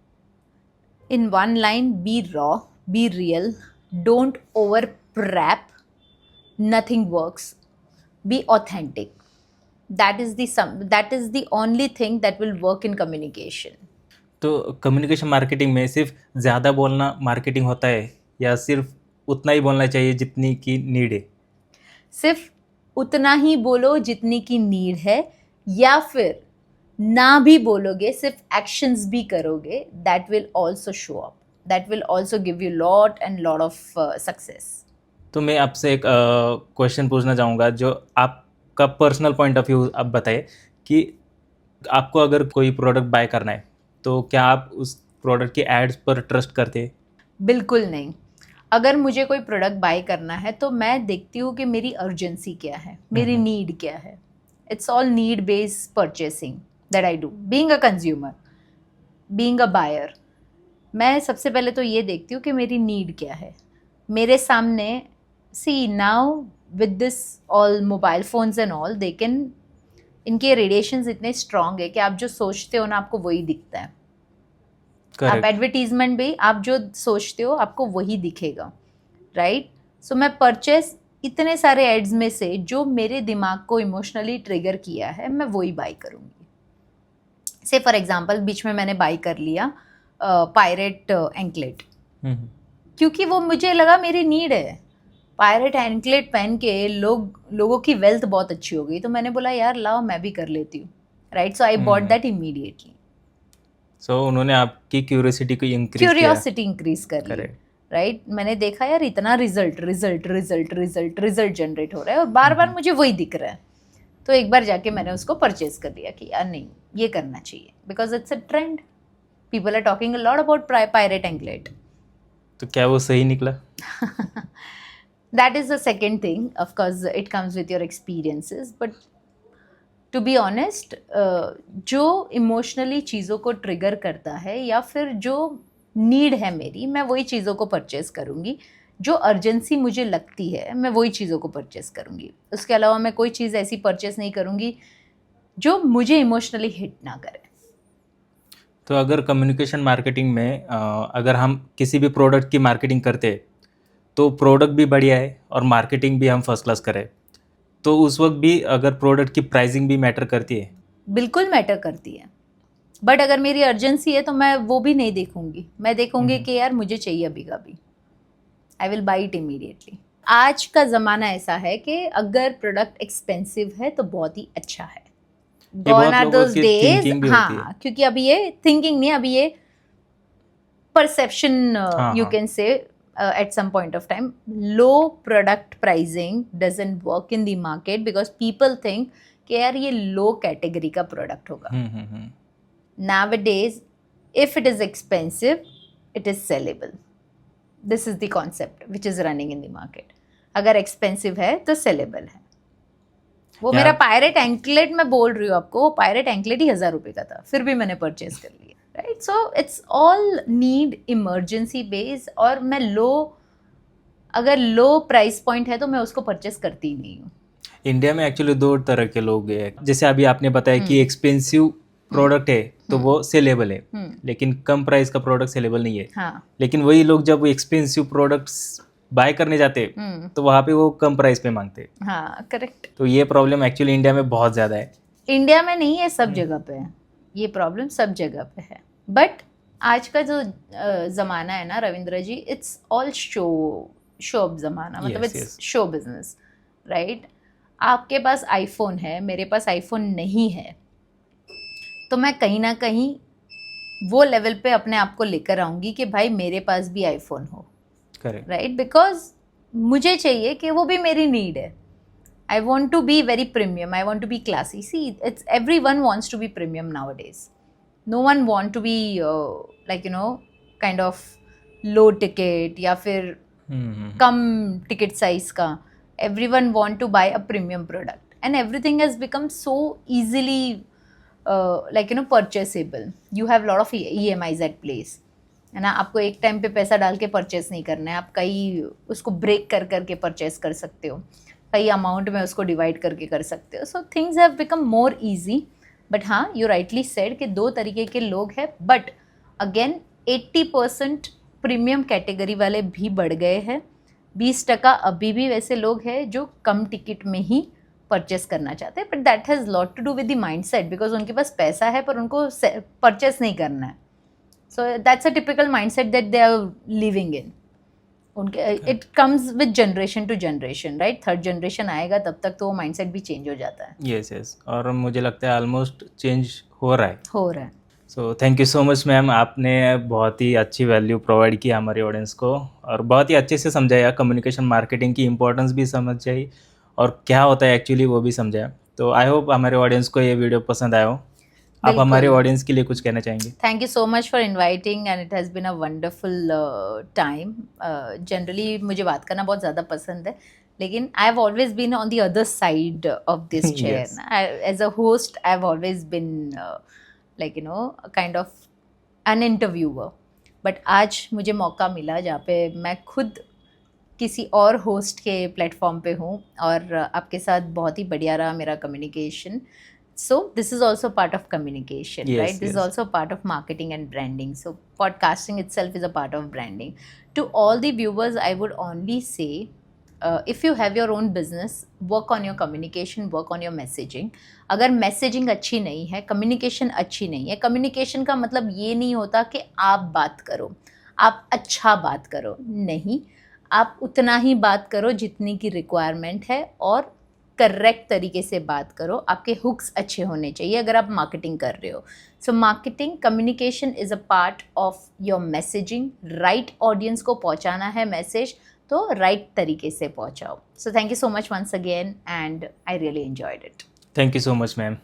B: In one line, be raw, be real, don't over prep, nothing works. Be authentic. That is the only thing that will work in communication.
A: तो कम्युनिकेशन मार्केटिंग में सिर्फ ज़्यादा बोलना मार्केटिंग होता है या सिर्फ उतना ही बोलना चाहिए जितनी की नीड है?
B: सिर्फ उतना ही बोलो जितनी की नीड है, या फिर ना भी बोलोगे, सिर्फ एक्शंस भी करोगे, that will also show up. That will also give you lot of success.
A: तो मैं आपसे एक क्वेश्चन पूछना चाहूँगा जो आपका पर्सनल पॉइंट ऑफ व्यू आप बताए कि आपको अगर कोई प्रोडक्ट बाय करना है तो क्या आप उस प्रोडक्ट के एड्स पर ट्रस्ट करते हैं?
B: बिल्कुल नहीं. अगर मुझे कोई प्रोडक्ट बाय करना है तो मैं देखती हूँ कि मेरी अर्जेंसी क्या है, मेरी नीड क्या है. It's all need based purchasing that I do, being a consumer, being a buyer. मैं सबसे पहले तो ये देखती हूँ कि मेरी नीड क्या है. मेरे सामने see now with this all mobile phones and all, they can, इनके रेडिएशंस इतने स्ट्रॉन्ग है कि आप जो सोचते हो ना आपको वही दिखता है. आप एडवर्टीजमेंट भी आप जो सोचते हो आपको वही दिखेगा, राइट? सो मैं परचेस इतने सारे एड्स में से जो मेरे दिमाग को इमोशनली ट्रिगर किया है मैं वही बाई करूँगी. से फॉर एग्जांपल बीच में मैंने बाई कर लिया पायरेट एंकलेट, क्योंकि वो मुझे लगा मेरी नीड है. पायरेट एंकलेट पहन के लोगों की वेल्थ बहुत अच्छी हो गई, तो मैंने बोला यार लाओ मैं भी कर लेती हूँ, right? So I bought that immediately.
A: So उन्होंने आपकी क्यूरियोसिटी
B: इंक्रीज कर ली, राइट? मैंने देखा यार इतना रिजल्ट जनरेट हो रहा है और बार बार मुझे वही दिख रहा है, तो एक बार जाके मैंने उसको परचेज कर लिया कि यार नहीं ये करना चाहिए, because it's a trend. People are talking a lot about pirate anklet.
A: तो क्या वो सही निकला?
B: That is the second thing. Of course, it comes with your experiences. But to be honest, जो इमोशनली चीज़ों को ट्रिगर करता है या फिर जो नीड है मेरी, मैं वही चीज़ों को परचेस करूँगी. जो अर्जेंसी मुझे लगती है मैं वही चीज़ों को परचेस करूँगी. उसके अलावा मैं कोई चीज़ ऐसी परचेस नहीं करूँगी जो मुझे इमोशनली हिट ना करे.
A: तो अगर कम्युनिकेशन मार्केटिंग में अगर हम किसी भी प्रोडक्ट की मार्केटिंग करते हैं तो प्रोडक्ट भी बढ़िया है और मार्केटिंग भी हम फर्स्ट क्लास करें, तो उस वक्त भी अगर प्रोडक्ट की प्राइसिंग भी मैटर करती है?
B: बिल्कुल मैटर करती है. बट अगर मेरी अर्जेंसी है तो मैं वो भी नहीं देखूंगी. मैं देखूंगी कि यार मुझे चाहिए अभी का भी. I will by it immediately. आज का ज़माना ऐसा है कि अगर प्रोडक्ट एक्सपेंसिव है तो बहुत ही अच्छा है. Gone are those days. हाँ, क्योंकि अभी ये थिंकिंग नहीं, अभी ये perception you can say at some point of time. Low product pricing doesn't work in the market because people think कि यार ये low category का product होगा. Nowadays, if it is expensive, it is sellable. This is the concept which is running in the market. अगर expensive है तो sellable है. वो मेरा पायरेट एंकलेट मैं बोल रही हूँ आपको, वो पायरेट एंकलेट ही 1000 रुपये का था, फिर भी मैंने परचेज कर लिया, right? So it's all need emergency based. और मैं अगर लो प्राइस पॉइंट है तो मैं उसको परचेस करती ही नहीं हूँ.
A: इंडिया में एक्चुअली दो तरह के लोग हैं. जैसे अभी आपने बताया कि एक्सपेंसिव प्रोडक्ट है तो वो सेलेबल है, लेकिन कम प्राइस का प्रोडक्ट सेलेबल नहीं है.
B: हाँ.
A: लेकिन वही लोग जब एक्सपेंसिव प्रोडक्ट्स बाय करने जाते तो वहाँ पे वो कम प्राइस पे मांगते.
B: हाँ, करेक्ट.
A: तो ये प्रॉब्लम एक्चुअली इंडिया में बहुत ज़्यादा है.
B: इंडिया में नहीं है, सब जगह पे है ये प्रॉब्लम, सब जगह पे है. बट आज का जो ज़माना है ना रविंद्र जी, इट्स ऑल शो ज़माना, मतलब इट्स शो बिजनेस, राइट? आपके पास आईफोन है, मेरे पास आईफोन नहीं है, तो मैं कहीं ना कहीं वो लेवल पे अपने आप को लेकर आऊँगी कि भाई मेरे पास भी आईफोन हो, राइट? बिकॉज मुझे चाहिए कि वो भी मेरी नीड है. I want to be very premium, I want to be classy. See, it's everyone wants to be premium nowadays, no one want to be like kind of low ticket या फिर कम टिकट साइज का. Everyone want to buy a premium product and everything has become so easily purchasable. You have lot of EMIs at place, है ना. आपको एक time पे पैसा डाल के परचेस नहीं करना है, आप कई उसको ब्रेक कर करके परचेस कर सकते हो, कई अमाउंट में उसको डिवाइड करके कर सकते हो. So things have become more easy. But हाँ, यू राइटली सेड कि 2 तरीके के लोग हैं. बट अगेन 80% प्रीमियम कैटेगरी वाले भी बढ़ गए हैं. 20% अभी भी वैसे लोग हैं जो कम टिकट में ही परचेस करना चाहते हैं. But that has lot to do with the mindset, because उनके पास पैसा है पर उनको परचेस नहीं करना है. So that's a typical mindset that they are living in. उनके it comes with generation to generation, right. 3rd generation आएगा तब तक तो वो माइंडसेट भी चेंज हो जाता है.
A: यस. और मुझे लगता है ऑलमोस्ट चेंज हो रहा है.
B: है.
A: सो thank you so much ma'am, आपने बहुत ही अच्छी वैल्यू प्रोवाइड की हमारे ऑडियंस को और बहुत ही अच्छे से समझाया. कम्युनिकेशन मार्केटिंग की इंपॉर्टेंस भी समझाई और क्या होता है एक्चुअली वो भी समझाया. तो आई होप हमारे ऑडियंस को ये वीडियो पसंद आया हो. आप हमारे ऑडियंस के लिए कुछ कहना चाहेंगे?
B: Thank you so much for inviting and it has been a wonderful time. Generally मुझे बात करना बहुत ज़्यादा पसंद है, लेकिन I have always been on the other side of this chair. As a host I have always been kind of an interviewer. But आज मुझे मौका मिला जहाँ पे मैं खुद किसी और होस्ट के प्लेटफॉर्म पे हूँ और आपके साथ बहुत ही बढ़िया रहा मेरा communication. So this is also part of communication,
A: Yes,
B: right? This is
A: yes.
B: also part of marketing and branding. So podcasting itself is a part of branding. To all the viewers, I would only say, if you have your own business, work on your communication, work on your messaging. अगर messaging अच्छी नहीं है, communication अच्छी नहीं है, communication का मतलब ये नहीं होता कि आप बात करो, आप अच्छा बात करो, नहीं. आप उतना ही बात करो जितनी की रिक्वायरमेंट है और करेक्ट तरीके से बात करो. आपके हुक्स अच्छे होने चाहिए अगर आप मार्केटिंग कर रहे हो. So marketing communication is a part of your messaging. Right audience को पहुंचाना है मैसेज, तो राइट तरीके से पहुंचाओ. So thank you so much once again and I really enjoyed it.
A: Thank you so much ma'am.